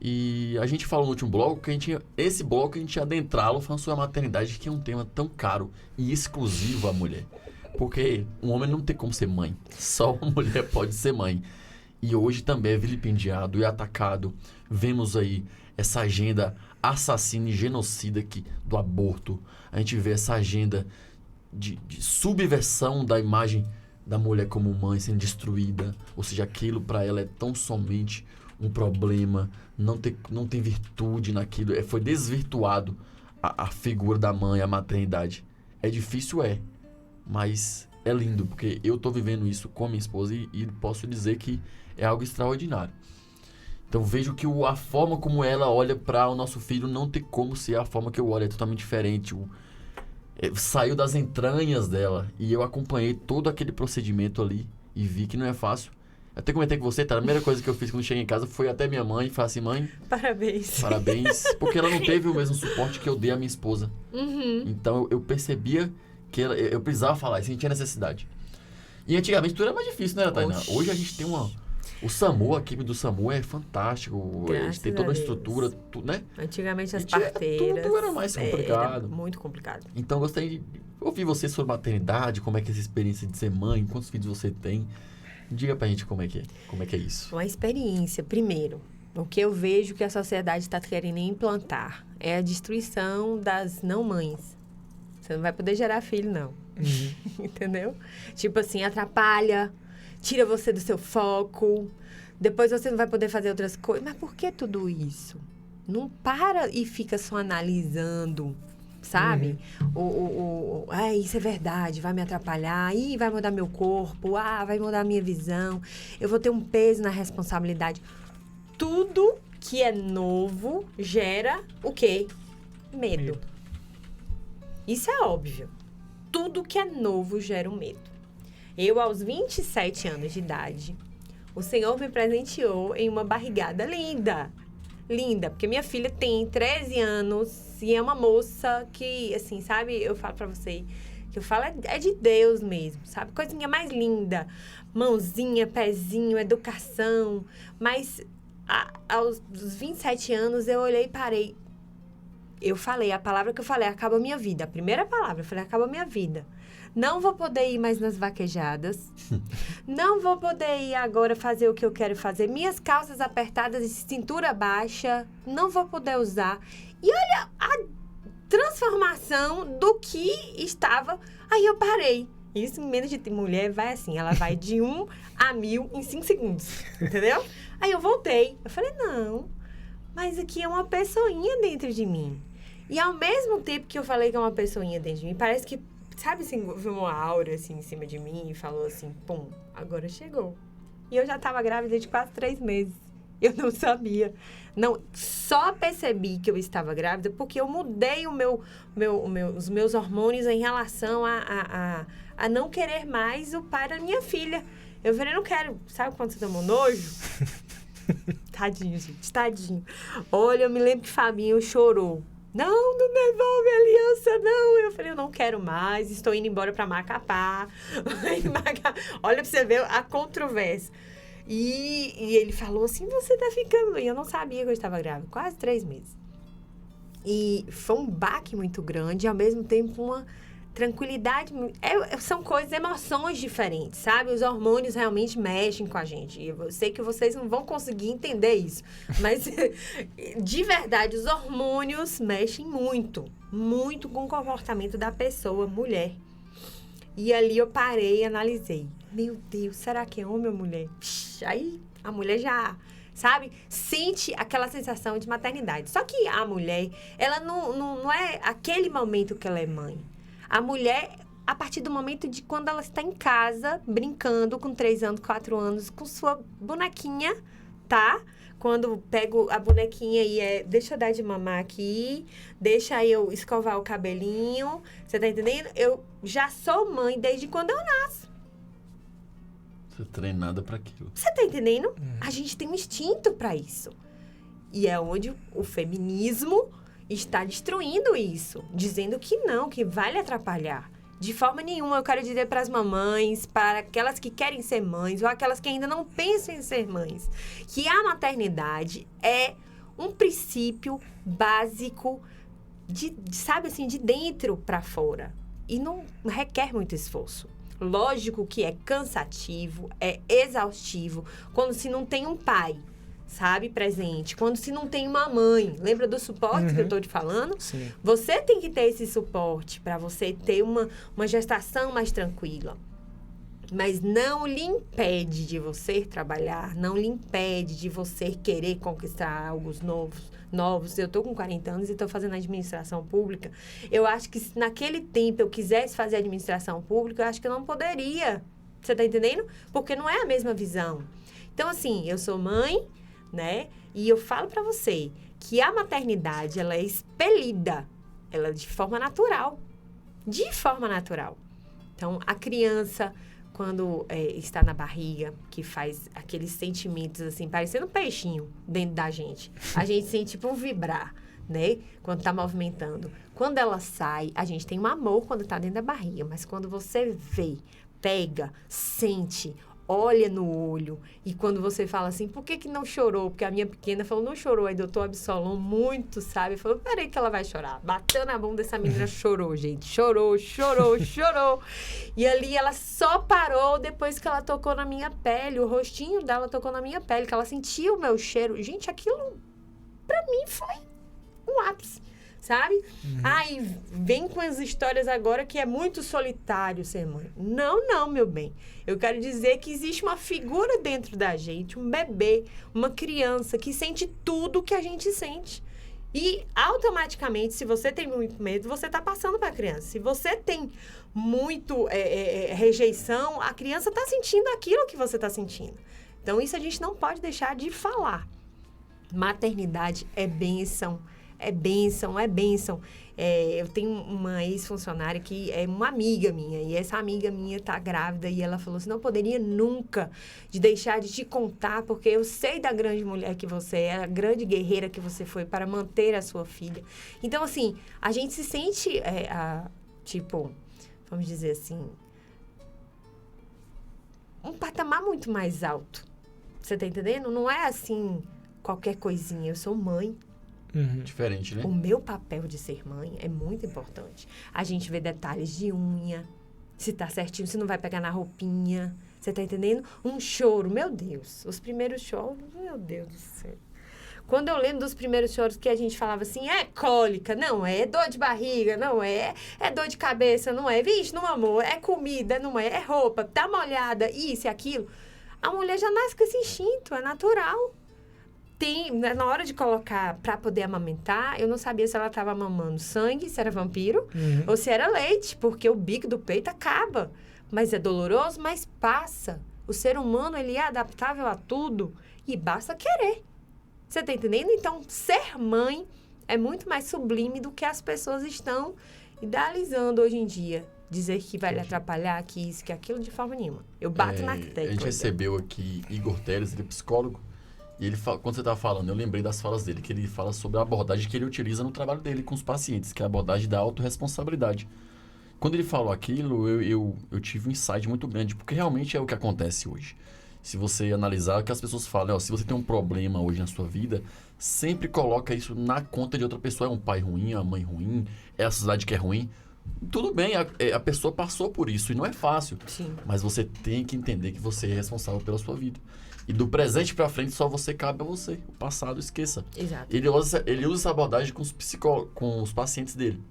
E a gente falou no último bloco que esse bloco a gente ia adentrá-lo falando sobre a maternidade, que é um tema tão caro e exclusivo à mulher. Porque um homem não tem como ser mãe, só uma mulher pode ser mãe. E hoje também é vilipendiado e atacado. Vemos aí essa agenda assassina e genocida do aborto. A gente vê essa agenda de subversão da imagem da mulher como mãe sendo destruída. Ou seja, aquilo para ela é tão somente um problema, não tem virtude naquilo, foi desvirtuado a figura da mãe, a maternidade. É difícil, mas é lindo, porque eu tô vivendo isso com a minha esposa e posso dizer que é algo extraordinário. Então vejo que a forma como ela olha para o nosso filho não tem como ser a forma que eu olho, é totalmente diferente. Saiu das entranhas dela e eu acompanhei todo aquele procedimento ali e vi que não é fácil. Até comentei com você, tá? A primeira coisa que eu fiz quando cheguei em casa foi até minha mãe e falei assim, mãe... Parabéns. Porque ela não teve o mesmo suporte que eu dei à minha esposa. Uhum. Então eu percebia que eu precisava falar, isso, a gente tinha necessidade. E antigamente tudo era mais difícil, né, Tainá? Hoje a gente tem o SAMU, a equipe do SAMU é fantástico. Graças a gente tem toda a estrutura, né? Antigamente as parteiras... Tudo era mais complicado. Era muito complicado. Então eu gostaria de ouvir você sobre maternidade, como é que é essa experiência de ser mãe, quantos filhos você tem... Diga pra gente como é que é isso. Uma experiência, primeiro. O que eu vejo que a sociedade está querendo implantar é a destruição das não-mães. Você não vai poder gerar filho, não. Uhum. Entendeu? Tipo assim, atrapalha, tira você do seu foco, depois você não vai poder fazer outras coisas. Mas por que tudo isso? Não para e fica só analisando, sabe? Isso é verdade, vai me atrapalhar, vai mudar meu corpo, vai mudar a minha visão, eu vou ter um peso na responsabilidade. Tudo que é novo gera o quê? Medo. Isso é óbvio. Tudo que é novo gera um medo. Eu, aos 27 anos de idade, o Senhor me presenteou em uma barrigada linda. Linda, porque minha filha tem 13 anos e é uma moça que, assim, sabe? Eu falo pra você, que eu falo é de Deus mesmo, sabe? Coisinha mais linda, mãozinha, pezinho, educação. Mas aos 27 anos eu olhei e parei. Eu falei, a palavra que eu falei, acaba a minha vida. A primeira palavra, eu falei, acaba a minha vida. Não vou poder ir mais nas vaquejadas. Não vou poder ir agora fazer o que eu quero fazer. Minhas calças apertadas e cintura baixa, não vou poder usar. E olha a transformação do que estava. Aí eu parei. Isso, menos de mulher, vai assim. Ela vai de 1 a 1000 em 5 segundos. Entendeu? Aí eu voltei. Eu falei, não. Mas aqui é uma pessoinha dentro de mim. E ao mesmo tempo que eu falei que é uma pessoinha dentro de mim, parece que, sabe assim, viu uma aura assim em cima de mim e falou assim, pum, agora chegou. E eu já estava grávida de quase 3 meses. Eu não sabia. Não, só percebi que eu estava grávida porque eu mudei os meus hormônios em relação a não querer mais o pai da minha filha. Eu falei, não quero. Sabe quando você tomou nojo? Tadinho, gente, tadinho. Olha, eu me lembro que Fabinho chorou. Não devolve a aliança, não. Eu falei, eu não quero mais, estou indo embora para Macapá. Olha para você ver a controvérsia. E ele falou assim, você tá ficando... E eu não sabia que eu estava grávida, quase 3 meses. E foi um baque muito grande, e ao mesmo tempo uma tranquilidade. São coisas, emoções diferentes, sabe? Os hormônios realmente mexem com a gente. E eu sei que vocês não vão conseguir entender isso. Mas, de verdade, os hormônios mexem muito. Muito com o comportamento da pessoa, mulher. E ali eu parei e analisei. Meu Deus, será que é homem ou mulher? Aí a mulher já... sabe? Sente aquela sensação de maternidade. Só que a mulher, ela não é aquele momento que ela é mãe. A mulher, a partir do momento de quando ela está em casa, brincando com 3 anos, 4 anos, com sua bonequinha, tá? Quando pego a bonequinha e deixa eu dar de mamar aqui, deixa eu escovar o cabelinho, você tá entendendo? Eu já sou mãe desde quando eu nasço. Você é treinada para aquilo. Você tá entendendo? A gente tem um instinto para isso. E é onde o feminismo está destruindo isso. Dizendo que não, que vai lhe atrapalhar. De forma nenhuma, eu quero dizer para as mamães, para aquelas que querem ser mães, ou aquelas que ainda não pensam em ser mães, que a maternidade é um princípio básico, sabe assim, de dentro para fora. E não requer muito esforço. Lógico que é cansativo, é exaustivo, quando se não tem um pai, sabe, presente. Quando se não tem uma mãe. Lembra do suporte que eu estou te falando? Sim. Você tem que ter esse suporte para você ter uma gestação mais tranquila. Mas não lhe impede de você trabalhar, não lhe impede de você querer conquistar algo novos. Eu estou com 40 anos e estou fazendo administração pública. Eu acho que se naquele tempo eu quisesse fazer administração pública, eu acho que eu não poderia. Você está entendendo? Porque não é a mesma visão. Então, assim, eu sou mãe, né? E eu falo para você que a maternidade, ela é expelida. Ela é de forma natural. De forma natural. Então, a criança... quando está na barriga, que faz aqueles sentimentos, assim, parecendo um peixinho dentro da gente. A gente sente, tipo, um vibrar, né? Quando está movimentando. Quando ela sai, a gente tem um amor quando está dentro da barriga. Mas quando você vê, pega, sente, olha no olho. E quando você fala assim, por que não chorou? Porque a minha pequena falou, não chorou. Aí doutor Absolom, muito sabe, falou, peraí que ela vai chorar. Bateu na bunda dessa menina, chorou, gente. Chorou. E ali ela só parou depois que ela tocou na minha pele. O rostinho dela tocou na minha pele, que ela sentiu o meu cheiro. Gente, aquilo pra mim foi um ápice. Sabe? Ai, vem com as histórias agora que é muito solitário ser mãe. Não, meu bem. Eu quero dizer que existe uma figura dentro da gente, um bebê, uma criança que sente tudo que a gente sente. E, automaticamente, se você tem muito medo, você está passando para a criança. Se você tem muito rejeição, a criança está sentindo aquilo que você está sentindo. Então, isso a gente não pode deixar de falar. Maternidade é bênção. É bênção. Eu tenho uma ex-funcionária que é uma amiga minha. E essa amiga minha tá grávida. E ela falou assim, não poderia nunca de deixar de te contar. Porque eu sei da grande mulher que você é. A grande guerreira que você foi para manter a sua filha. Então, assim, a gente se sente, tipo, vamos dizer assim, um patamar muito mais alto. Você tá entendendo? Não é assim, qualquer coisinha. Eu sou mãe. Diferente, né? O meu papel de ser mãe é muito importante. A gente vê detalhes de unha, se tá certinho, se não vai pegar na roupinha. Você tá entendendo? Um choro, meu Deus. Os primeiros choros, meu Deus do céu. Quando eu lembro dos primeiros choros que a gente falava assim, é cólica, não é dor de barriga, não é dor de cabeça, não é, vixe, não amor, é comida, não é roupa, tá molhada, isso e aquilo. A mulher já nasce com esse instinto, é natural. Na hora de colocar para poder amamentar, eu não sabia se ela estava mamando sangue, se era vampiro, ou se era leite, porque o bico do peito acaba. Mas é doloroso, mas passa. O ser humano, ele é adaptável a tudo e basta querer. Você tá entendendo? Então, ser mãe é muito mais sublime do que as pessoas estão idealizando hoje em dia. Dizer que vai lhe atrapalhar, que isso, que aquilo, de forma nenhuma. Eu bato na tecla. A gente recebeu aqui Igor Teles, ele é psicólogo. E ele quando você estava falando, eu lembrei das falas dele, que ele fala sobre a abordagem que ele utiliza no trabalho dele com os pacientes, que é a abordagem da autorresponsabilidade. Quando ele falou aquilo, eu tive um insight muito grande, porque realmente é o que acontece hoje. Se você analisar o que as pessoas falam, se você tem um problema hoje na sua vida, sempre coloca isso na conta de outra pessoa. É um pai ruim, é uma mãe ruim, é a sociedade que é ruim. Tudo bem, a pessoa passou por isso e não é fácil. Sim. Mas você tem que entender que você é responsável pela sua vida. E do presente pra frente só você cabe a você. O passado esqueça. Exato. Ele usa essa abordagem com os pacientes dele.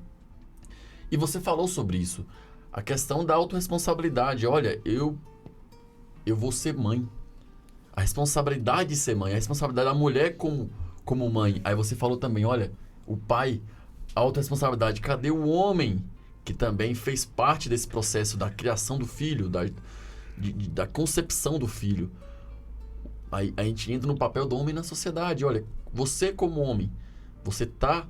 E você falou sobre isso. A questão da autorresponsabilidade. Olha, eu vou ser mãe. A responsabilidade de ser mãe. A responsabilidade da mulher como mãe. Aí você falou também, olha, o pai, a autorresponsabilidade. Cadê o homem que também fez parte desse processo da criação do filho, da concepção do filho? Aí a gente entra no papel do homem na sociedade. Olha, você como homem, você está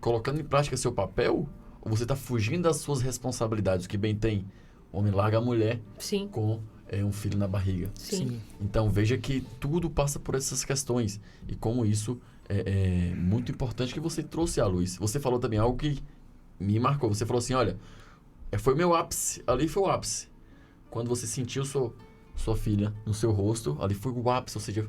colocando em prática seu papel ou você está fugindo das suas responsabilidades? O que bem tem, o homem larga a mulher Sim. com um filho na barriga. Sim. Então veja que tudo passa por essas questões e como isso é muito importante que você trouxe à luz. Você falou também algo que me marcou. Você falou assim, olha, foi o meu ápice, ali foi o ápice. Quando você sentiu sua filha no seu rosto, ali foi o ápice, ou seja,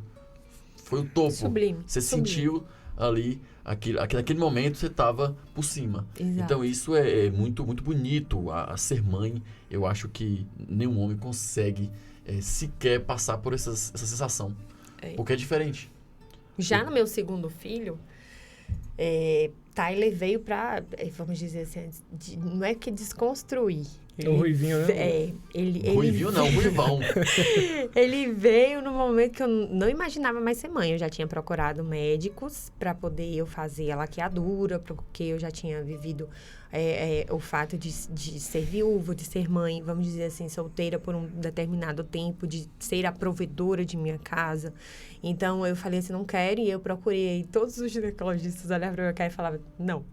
foi o topo. Sublime. Você Sublime. sentiu ali, naquele momento você estava por cima. Exato. Então isso é muito, muito bonito. A ser mãe, eu acho que nenhum homem consegue sequer passar por essa sensação. Porque é diferente. Já no meu segundo filho, Tyler veio para, vamos dizer assim, não é que desconstruir. O ruivinho, né? Ruivinho não, ruivão. Ele veio no momento que eu não imaginava mais ser mãe. Eu já tinha procurado médicos para poder eu fazer a laqueadura, porque eu já tinha vivido o fato de ser viúva, de ser mãe, vamos dizer assim, solteira por um determinado tempo, de ser a provedora de minha casa. Então, eu falei assim, não quero, e eu procurei todos os ginecologistas olhavam para minha cara e falavam, não,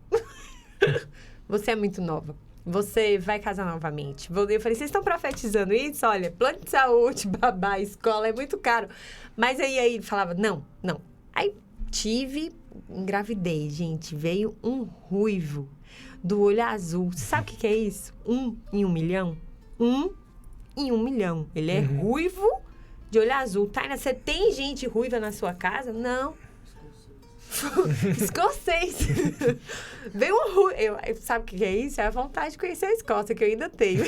você é muito nova. Você vai casar novamente. Eu falei, vocês estão profetizando isso? Olha, plano de saúde, babá, escola, é muito caro. Mas aí falava, não. Aí engravidei, gente. Veio um ruivo do olho azul. Sabe o que é isso? 1 em 1 milhão? 1 em 1 milhão. Ele é ruivo de olho azul. Taina, você tem gente ruiva na sua casa? Não. Escocês. Veio um ruivo. Sabe o que é isso? É a vontade de conhecer a Escócia, que eu ainda tenho.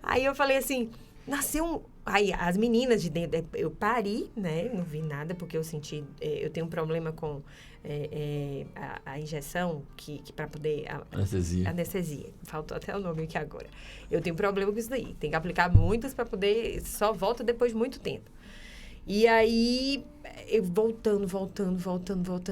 Aí eu falei assim, nasceu um... Aí as meninas de dentro, eu pari, né? Não vi nada, porque eu senti... eu tenho um problema com a injeção, que para poder... Anestesia. Faltou até o nome aqui agora. Eu tenho problema com isso daí. Tem que aplicar muitas para poder... Só volta depois de muito tempo. E aí, eu voltando,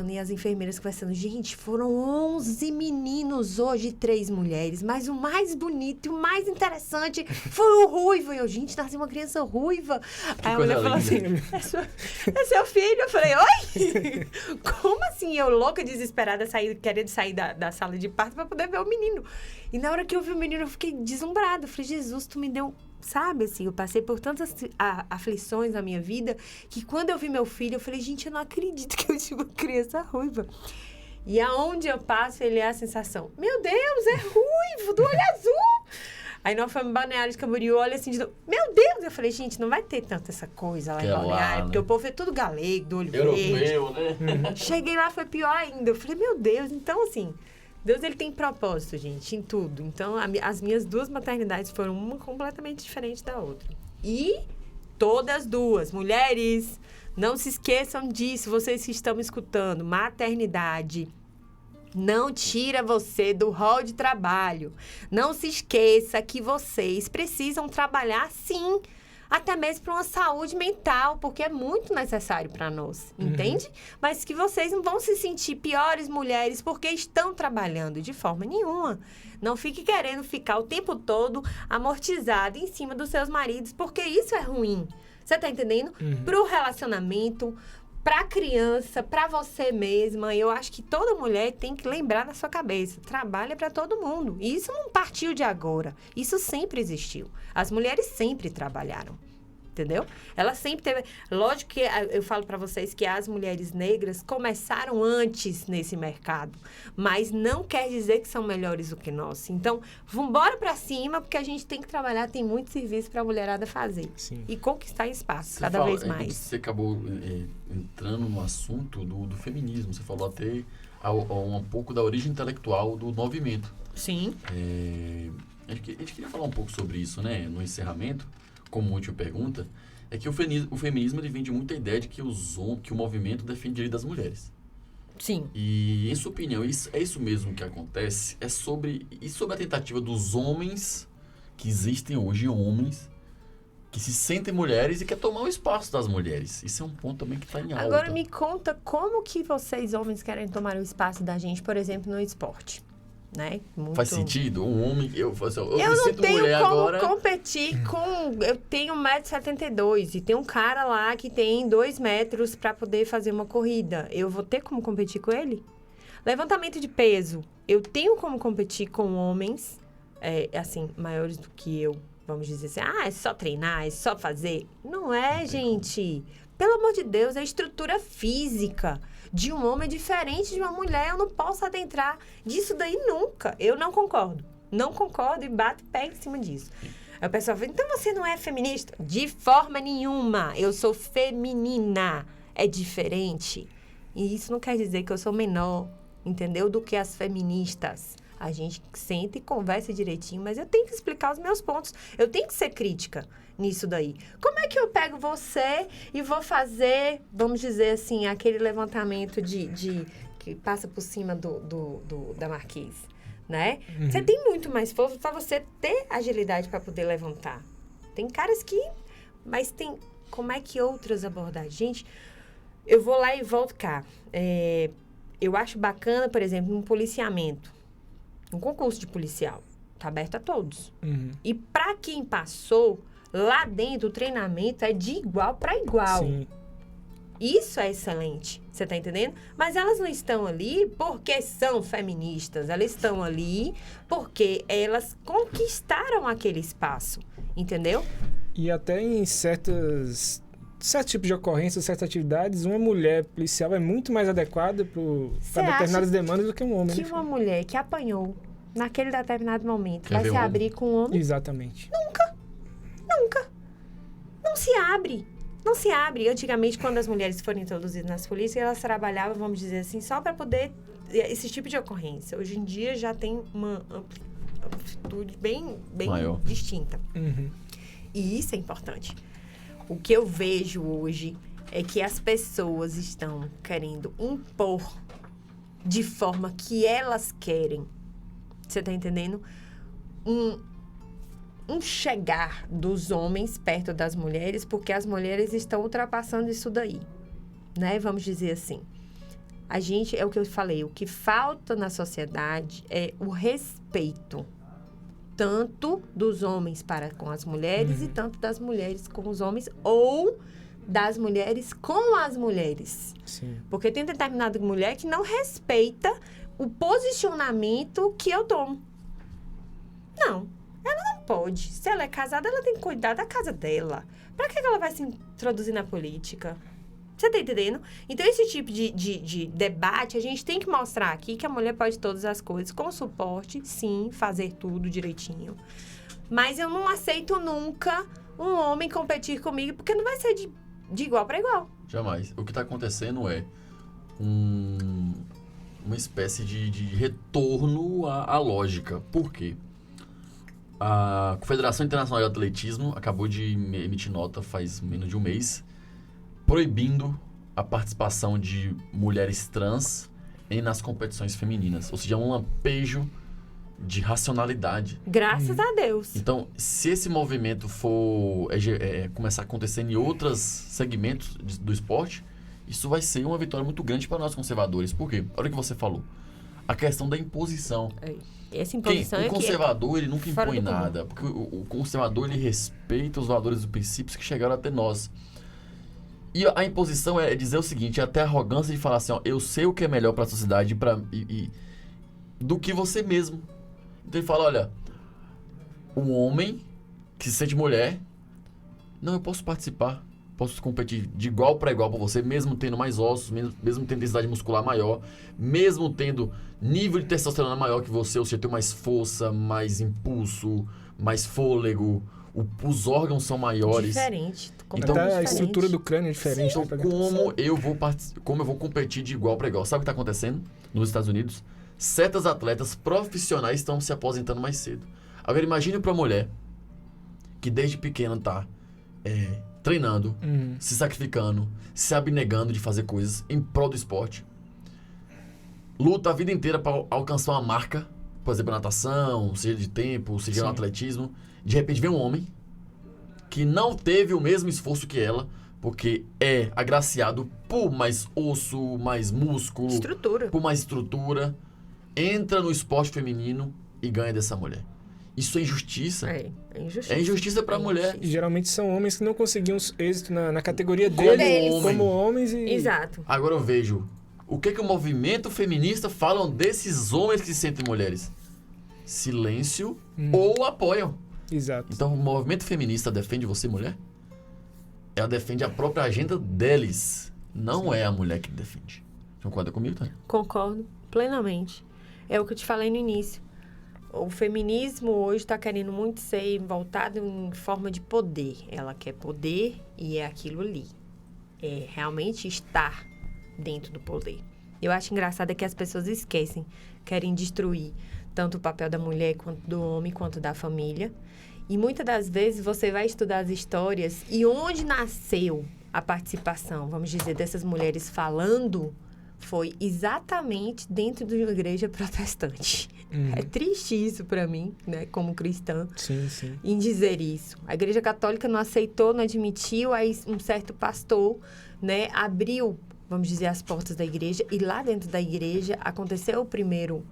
e as enfermeiras conversando. Gente, foram 11 meninos hoje, 3 mulheres. Mas o mais bonito e o mais interessante foi o ruivo. E eu, gente, nasceu uma criança ruiva. Aí a mulher falou assim, é seu filho? Eu falei, oi? Como assim? Eu louca, desesperada, querendo sair da sala de parto para poder ver o menino. E na hora que eu vi o menino, eu fiquei deslumbrada. Eu falei, Jesus, tu me deu... Sabe, assim, eu passei por tantas aflições na minha vida, que quando eu vi meu filho, eu falei, gente, eu não acredito que eu tive uma criança ruiva. E aonde eu passo, ele é a sensação, meu Deus, é ruivo, do olho azul. Aí nós fomos em Balneário de Camboriú, olha assim, meu Deus. Eu falei, gente, não vai ter tanta essa coisa lá em Balneário, porque o povo é tudo galego, do olho verde. Europeu, né? Cheguei lá, foi pior ainda. Eu falei, meu Deus, então assim... Deus, ele tem propósito, gente, em tudo. Então, as minhas 2 maternidades foram uma completamente diferente da outra. E todas 2, mulheres, não se esqueçam disso, vocês que estão me escutando. Maternidade não tira você do rol de trabalho. Não se esqueça que vocês precisam trabalhar, sim, até mesmo para uma saúde mental, porque é muito necessário para nós, entende? Mas que vocês não vão se sentir piores mulheres porque estão trabalhando de forma nenhuma. Não fique querendo ficar o tempo todo amortizado em cima dos seus maridos, porque isso é ruim. Você tá entendendo? Pro relacionamento, pra criança, pra você mesma. Eu acho que toda mulher tem que lembrar na sua cabeça. Trabalho é pra todo mundo. E isso não partiu de agora. Isso sempre existiu. As mulheres sempre trabalharam. entendeu? Ela sempre teve... Lógico que eu falo para vocês que as mulheres negras começaram antes nesse mercado, mas não quer dizer que são melhores do que nós. Então, vambora para cima, porque a gente tem que trabalhar, tem muito serviço para a mulherada fazer. Sim. E conquistar espaço cada vez mais. Você acabou entrando no assunto do feminismo. Você falou até um pouco da origem intelectual do movimento. Sim. A gente queria falar um pouco sobre isso, né? No encerramento, como última pergunta, é que o feminismo ele vem de muita ideia de que o movimento defende o direito das mulheres. Sim. E, em sua opinião, é isso mesmo que acontece? E sobre a tentativa dos homens, que existem hoje homens, que se sentem mulheres e quer tomar o espaço das mulheres. Isso é um ponto também que está em alta. Agora me conta como que vocês, homens, querem tomar o espaço da gente, por exemplo, no esporte. Né? Muito... Faz sentido? Um homem... Eu me não sinto tenho mulher como agora... competir com... Eu tenho 1,72m e tem um cara lá que tem 2 metros para poder fazer uma corrida. Eu vou ter como competir com ele? Levantamento de peso. Eu tenho como competir com homens, assim, maiores do que eu. Vamos dizer assim, é só treinar, é só fazer. Não é, gente. Pelo amor de Deus, a estrutura física de um homem é diferente de uma mulher. Eu não posso adentrar disso daí nunca. Eu não concordo. Não concordo e bato pé em cima disso. Aí o pessoal fala, então você não é feminista? De forma nenhuma. Eu sou feminina. É diferente. E isso não quer dizer que eu sou menor, entendeu? Do que as feministas. A gente senta e conversa direitinho, mas eu tenho que explicar os meus pontos. Eu tenho que ser crítica nisso daí. Como é que eu pego você e vou fazer, vamos dizer assim, aquele levantamento que passa por cima da marquise, né? Uhum. Você tem muito mais força para você ter agilidade para poder levantar. Tem caras que... Mas tem... Como é que outras abordagens? Gente, eu vou lá e volto cá. Eu acho bacana, por exemplo, um policiamento. Um concurso de policial. Está aberto a todos. Uhum. E para quem passou, lá dentro o treinamento é de igual para igual. Sim. Isso é excelente. Você está entendendo? Mas elas não estão ali porque são feministas. Elas estão ali porque elas conquistaram aquele espaço. Entendeu? E até em certos tipos de ocorrências, certas atividades, uma mulher policial é muito mais adequada para determinadas demandas do que um homem. Que uma mulher que apanhou naquele determinado momento vai se abrir com um homem? Exatamente. Nunca. Não se abre. Não se abre. Antigamente, quando as mulheres foram introduzidas nas polícias, elas trabalhavam, vamos dizer assim, só para poder... Esse tipo de ocorrência. Hoje em dia já tem uma amplitude bem maior, distinta. Uhum. E isso é importante. O que eu vejo hoje é que as pessoas estão querendo impor de forma que elas querem. Você tá entendendo? Um chegar dos homens perto das mulheres, porque as mulheres estão ultrapassando isso daí, né? Vamos dizer assim. A gente, é o que eu falei, o que falta na sociedade é o respeito. Tanto dos homens para com as mulheres e tanto das mulheres com os homens ou das mulheres com as mulheres. Sim. Porque tem determinada mulher que não respeita o posicionamento que eu tomo. Não, ela não pode. Se ela é casada, ela tem que cuidar da casa dela. Para que ela vai se introduzir na política? Você tá entendendo? Então, esse tipo de debate, a gente tem que mostrar aqui que a mulher pode todas as coisas, com suporte, sim, fazer tudo direitinho. Mas eu não aceito nunca um homem competir comigo, porque não vai ser de igual para igual. Jamais. O que está acontecendo é uma espécie de retorno à lógica. Por quê? A Confederação Internacional de Atletismo acabou de emitir nota faz menos de um mês, proibindo a participação de mulheres trans nas competições femininas. Ou seja, um lampejo de racionalidade. Graças a Deus. Então, se esse movimento for começar a acontecer em outros segmentos do esporte, isso vai ser uma vitória muito grande para nós conservadores. Por quê? Olha o que você falou. A questão da imposição. Essa imposição o conservador, ele nunca impõe nada. comum. Porque o conservador, ele respeita os valores e princípios que chegaram até nós. E a imposição é dizer o seguinte, é até a arrogância de falar assim, ó, eu sei o que é melhor para a sociedade do que você mesmo. Então ele fala, olha, um homem que se sente mulher Não, eu posso participar. Posso competir de igual para igual com você, mesmo tendo mais ossos, mesmo tendo densidade muscular maior, mesmo tendo nível de testosterona maior que você, ou seja, tem mais força, mais impulso, mais fôlego, os órgãos são maiores. Diferente. Então, até a estrutura do crânio é diferente. Então, como eu vou competir de igual para igual? Sabe o que está acontecendo nos Estados Unidos? Certas atletas profissionais estão se aposentando mais cedo. Agora, imagine para uma mulher que desde pequena está treinando, se sacrificando, se abnegando de fazer coisas em prol do esporte. Luta a vida inteira para alcançar uma marca, por exemplo, natação, seja de tempo, seja no atletismo. De repente vem um homem que não teve o mesmo esforço que ela, porque é agraciado por mais osso, mais músculo, por mais estrutura, entra no esporte feminino e ganha dessa mulher. Isso é injustiça. É injustiça. É injustiça para a mulher. E geralmente são homens que não conseguiam êxito na categoria deles, como homens. Exato. Agora eu vejo o que o movimento feminista falam desses homens que se sentem mulheres. Silêncio ou apoiam. Exato. Então o movimento feminista defende você, mulher? Ela defende a própria agenda deles. Não é a mulher que defende. Concorda comigo, Tânia? Concordo plenamente. É o que eu te falei no início. O feminismo hoje está querendo muito ser voltado em forma de poder. Ela quer poder e é aquilo ali. É realmente estar dentro do poder. Eu acho engraçado que as pessoas esquecem, querem destruir tanto o papel da mulher, quanto do homem, quanto da família. E muitas das vezes você vai estudar as histórias e onde nasceu a participação, vamos dizer, dessas mulheres falando, foi exatamente dentro de uma igreja protestante. É triste isso para mim, né, como cristã, em dizer isso. A igreja católica não aceitou, não admitiu, aí um certo pastor, né, abriu, vamos dizer, as portas da igreja, e lá dentro da igreja aconteceu o primeiro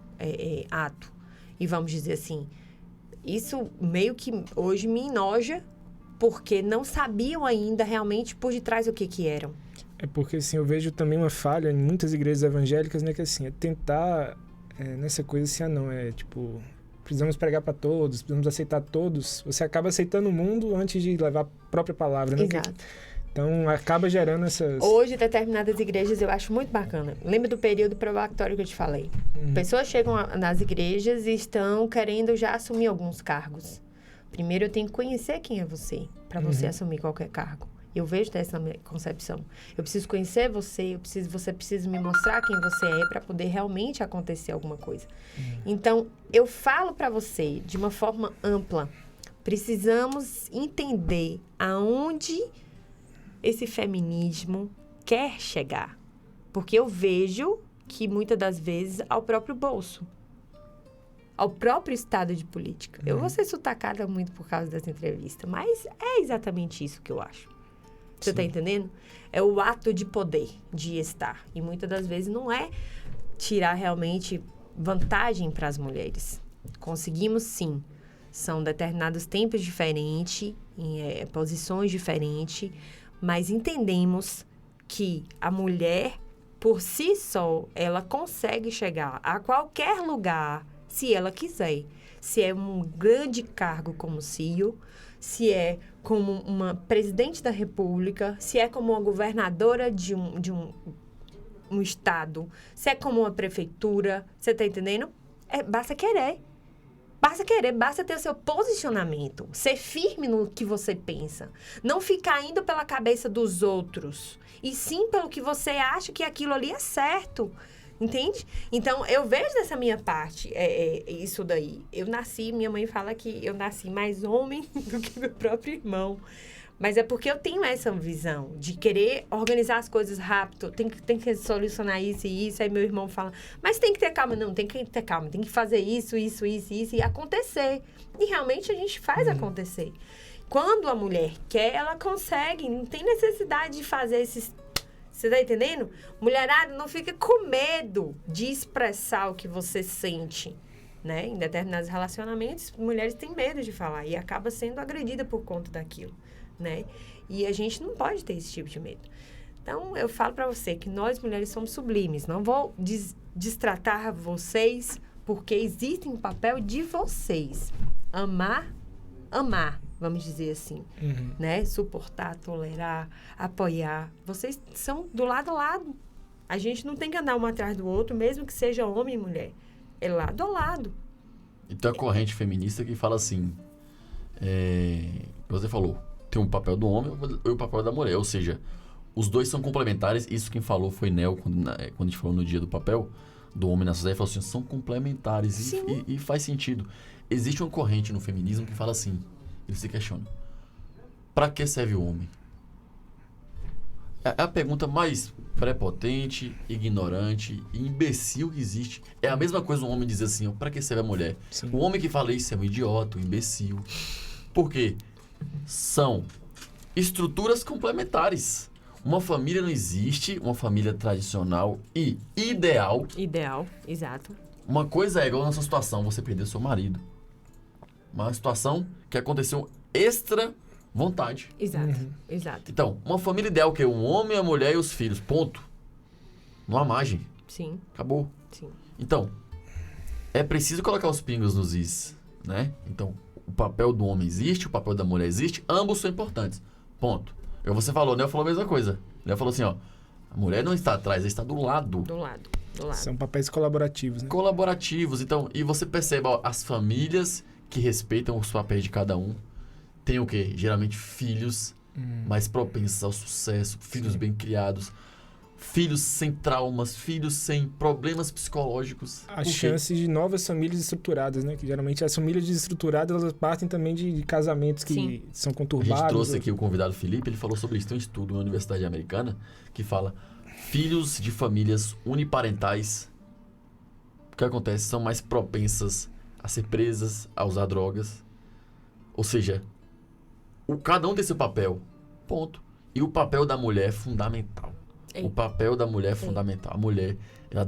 ato. E vamos dizer assim, isso meio que hoje me enoja, porque não sabiam ainda realmente por detrás o que eram. É porque, assim, eu vejo também uma falha em muitas igrejas evangélicas, né? Que, assim, é tentar, nessa coisa assim, tipo, precisamos pregar para todos, precisamos aceitar todos. Você acaba aceitando o mundo antes de levar a própria palavra, né? Exato. Então, acaba gerando essas... Hoje, determinadas igrejas eu acho muito bacana. Lembra do período probatório que eu te falei? Pessoas chegam nas igrejas e estão querendo já assumir alguns cargos. Primeiro, eu tenho que conhecer quem é você, para você assumir qualquer cargo. Eu vejo dessa concepção. Eu preciso conhecer você, você precisa me mostrar quem você é para poder realmente acontecer alguma coisa. Então, eu falo para você de uma forma ampla. Precisamos entender aonde esse feminismo quer chegar. Porque eu vejo que muitas das vezes ao próprio bolso, ao próprio estado de política. Eu vou ser sotacada muito por causa dessa entrevista, mas é exatamente isso que eu acho. Você está entendendo? É o ato de poder, de estar. E muitas das vezes não é tirar realmente vantagem para as mulheres. Conseguimos, sim. São determinados tempos diferentes, em posições diferentes, mas entendemos que a mulher, por si só, ela consegue chegar a qualquer lugar, se ela quiser. Se é um grande cargo como CEO, se é como uma presidente da república, se é como uma governadora de um estado, se é como uma prefeitura, você tá entendendo? Basta querer. Basta querer, basta ter o seu posicionamento. Ser firme no que você pensa. Não ficar indo pela cabeça dos outros. E sim pelo que você acha que aquilo ali é certo. Entende? Então, eu vejo dessa minha parte isso daí. Minha mãe fala que eu nasci mais homem do que meu próprio irmão. Mas é porque eu tenho essa visão de querer organizar as coisas rápido. Tem que solucionar isso e isso. Aí meu irmão fala, mas tem que ter calma. Não, tem que ter calma. Tem que fazer isso e acontecer. E realmente a gente faz acontecer. Quando a mulher quer, ela consegue. Não tem necessidade de fazer esses... Você tá entendendo? Mulherada, não fica com medo de expressar o que você sente, né? Em determinados relacionamentos, mulheres têm medo de falar e acaba sendo agredida por conta daquilo, né? E a gente não pode ter esse tipo de medo. Então, eu falo pra você que nós, mulheres, somos sublimes. Não vou destratar vocês, porque existe um papel de vocês. Amar. vamos dizer assim, Uhum. né? Suportar, tolerar, apoiar. Vocês são do lado a lado. A gente não tem que andar um atrás do outro, mesmo que seja homem e mulher. É lado a lado. E tem a corrente feminista que fala assim, você falou, tem um papel do homem e o papel da mulher, ou seja, os dois são complementares. Isso quem falou foi Nel, quando a gente falou no dia do papel do homem na sociedade, falou assim, são complementares e faz sentido. Existe uma corrente no feminismo que fala assim, ele se questiona, para que serve o homem? É a pergunta mais prepotente, ignorante e imbecil que existe. É a mesma coisa um homem dizer assim, para que serve a mulher? Sim. O homem que fala isso é um idiota, um imbecil. Por quê? São estruturas complementares. Uma família não existe, uma família tradicional e ideal. Ideal, exato. Uma coisa é igual nessa situação, você perder seu marido. Uma situação que aconteceu extra vontade. Exato, Uhum. exato. Então, uma família ideal que é um homem, a mulher e os filhos. Ponto. Não há margem. Sim, Acabou. sim. Então, é preciso colocar os pingos nos is, né? Então, o papel do homem existe, o papel da mulher existe, ambos são importantes. Ponto. Você falou, né? Eu falou a mesma coisa. Ele falou assim, ó, a mulher não está atrás, ela está do lado. Do lado, do lado. São papéis colaborativos, né? Colaborativos. Então, e você percebe, ó, as famílias que respeitam os papéis de cada um têm o quê? Geralmente filhos mais propensos ao sucesso, filhos bem criados, filhos sem traumas, filhos sem problemas psicológicos. As chances de novas famílias estruturadas, né? Que geralmente as famílias desestruturadas, elas partem também de casamentos que Sim. são A conturbados. gente trouxe aqui o convidado Felipe, ele falou sobre isso. Tem um estudo na Universidade Americana que fala filhos de famílias uniparentais, o que acontece? São mais propensas a ser presas, a usar drogas. Ou seja, cada um tem seu papel. Ponto. E o papel da mulher é fundamental. Ei. O papel da mulher é fundamental. A mulher, ela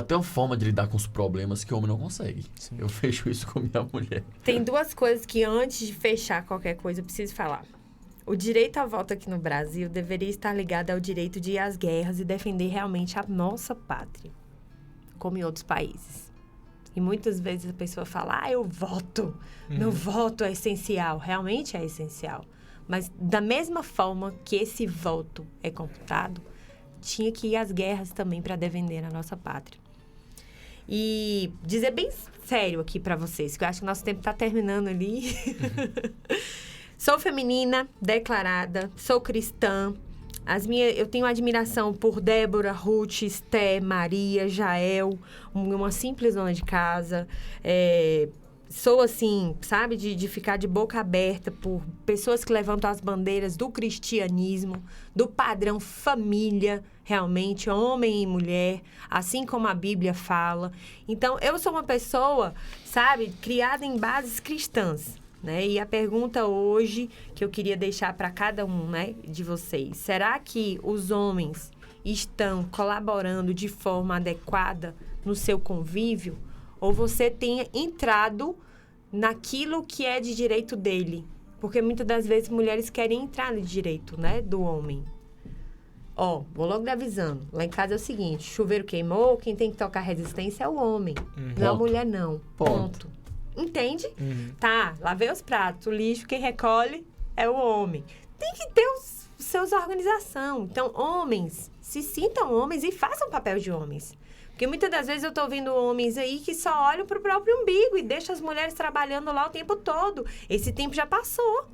tem uma forma de lidar com os problemas que o homem não consegue. Sim. Eu fecho isso com minha mulher. Tem duas coisas que antes de fechar qualquer coisa eu preciso falar. O direito à voto aqui no Brasil deveria estar ligado ao direito de ir às guerras e defender realmente a nossa pátria, como em outros países. E muitas vezes a pessoa fala, eu voto, meu voto é essencial. Realmente é essencial. Mas da mesma forma que esse voto é computado, tinha que ir às guerras também para defender a nossa pátria. E dizer bem sério aqui para vocês, que eu acho que o nosso tempo está terminando ali. Sou feminina, declarada, sou cristã. Eu tenho admiração por Débora, Ruth, Esté, Maria, Jael, uma simples dona de casa. Sou assim, sabe, de ficar de boca aberta por pessoas que levantam as bandeiras do cristianismo, do padrão família, realmente, homem e mulher, assim como a Bíblia fala. Então, eu sou uma pessoa, sabe, criada em bases cristãs, né? E a pergunta hoje que eu queria deixar para cada um, né, de vocês, será que os homens estão colaborando de forma adequada no seu convívio? Ou você tenha entrado naquilo que é de direito dele? Porque muitas das vezes mulheres querem entrar no direito, né, do homem. Vou logo lhe avisando. Lá em casa é o seguinte, chuveiro queimou, quem tem que tocar resistência é o homem. Não a mulher, não. Ponto. Entende? Tá, lavei os pratos, o lixo, quem recolhe é o homem. Tem que ter os seus organização. Então, homens, se sintam homens e façam papel de homens. Porque muitas das vezes eu tô vendo homens aí que só olham pro próprio umbigo e deixam as mulheres trabalhando lá o tempo todo. Esse tempo já passou.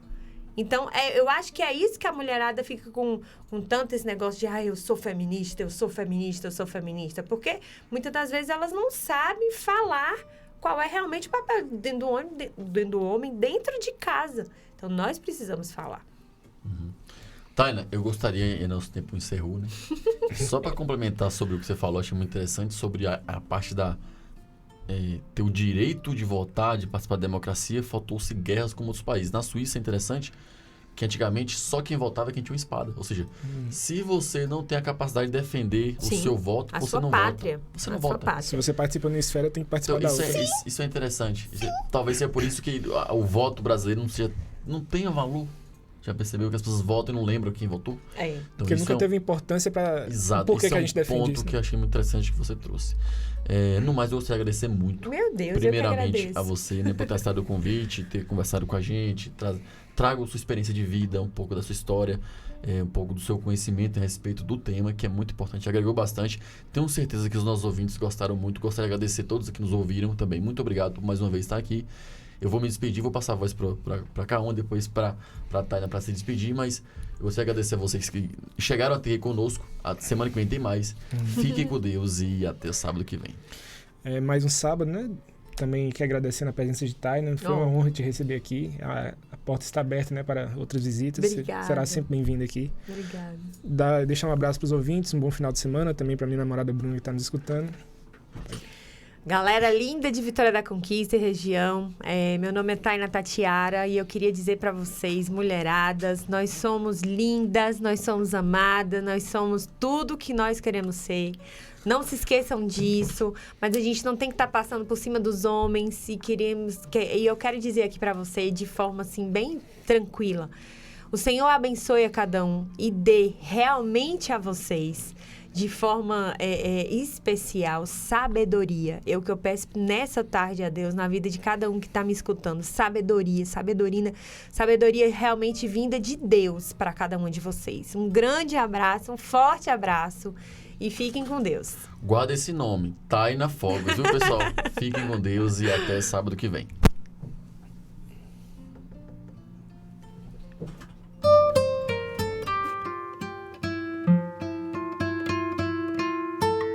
Então, eu acho que é isso que a mulherada fica com tanto esse negócio de eu sou feminista, eu sou feminista, eu sou feminista. Porque muitas das vezes elas não sabem falar qual é realmente o papel do homem dentro de casa. Então, nós precisamos falar. Taina, eu gostaria, e nosso tempo encerrou, né? Só para complementar sobre o que você falou, achei muito interessante sobre a parte da ter o direito de votar, de participar da democracia, faltou-se guerras como outros países. Na Suíça é interessante que antigamente só quem votava é quem tinha uma espada. Ou seja, se você não tem a capacidade de defender o seu voto, você não vota. Você não vota. Se você participa numa esfera, tem que participar da outra. Isso é interessante. Talvez seja por isso que o voto brasileiro não tenha valor. Já percebeu que as pessoas votam e não lembram quem votou? É. Então, Porque isso nunca é teve importância para Exato, por que esse que é a gente um defende ponto isso. que eu achei muito interessante que você trouxe. No mais, eu gostaria de agradecer muito. Meu Deus, Primeiramente, eu que agradeço. a você, né, por ter aceitado o convite, ter conversado com a gente, traga a sua experiência de vida, um pouco da sua história, um pouco do seu conhecimento a respeito do tema, que é muito importante, agregou bastante. Tenho certeza que os nossos ouvintes gostaram muito, gostaria de agradecer a todos que nos ouviram também. Muito obrigado por mais uma vez estar aqui. Eu vou me despedir, vou passar a voz para Kaon, depois para a Taina para se despedir, mas eu gostaria de agradecer a vocês que chegaram até conosco. A semana que vem tem mais. Fiquem com Deus e até sábado que vem. Mais um sábado, né? Também quero agradecer a presença de Taina. Foi uma honra te receber aqui. A porta está aberta, né, para outras visitas. Obrigada. Você será sempre bem-vinda aqui. Obrigada. Deixar um abraço para os ouvintes, um bom final de semana. Também para minha namorada Bruna que está nos escutando. Galera linda de Vitória da Conquista e região, meu nome é Taina Tatiara e eu queria dizer para vocês, mulheradas, nós somos lindas, nós somos amadas, nós somos tudo que nós queremos ser. Não se esqueçam disso, mas a gente não tem que estar passando por cima dos homens e eu quero dizer aqui para você de forma assim bem tranquila. O Senhor abençoe a cada um e dê realmente a vocês de forma especial, sabedoria. É o que eu peço nessa tarde a Deus, na vida de cada um que está me escutando. Sabedoria realmente vinda de Deus para cada um de vocês. Um grande abraço, um forte abraço e fiquem com Deus. Guarda esse nome, Taina Fogos, viu, pessoal? Fiquem com Deus e até sábado que vem.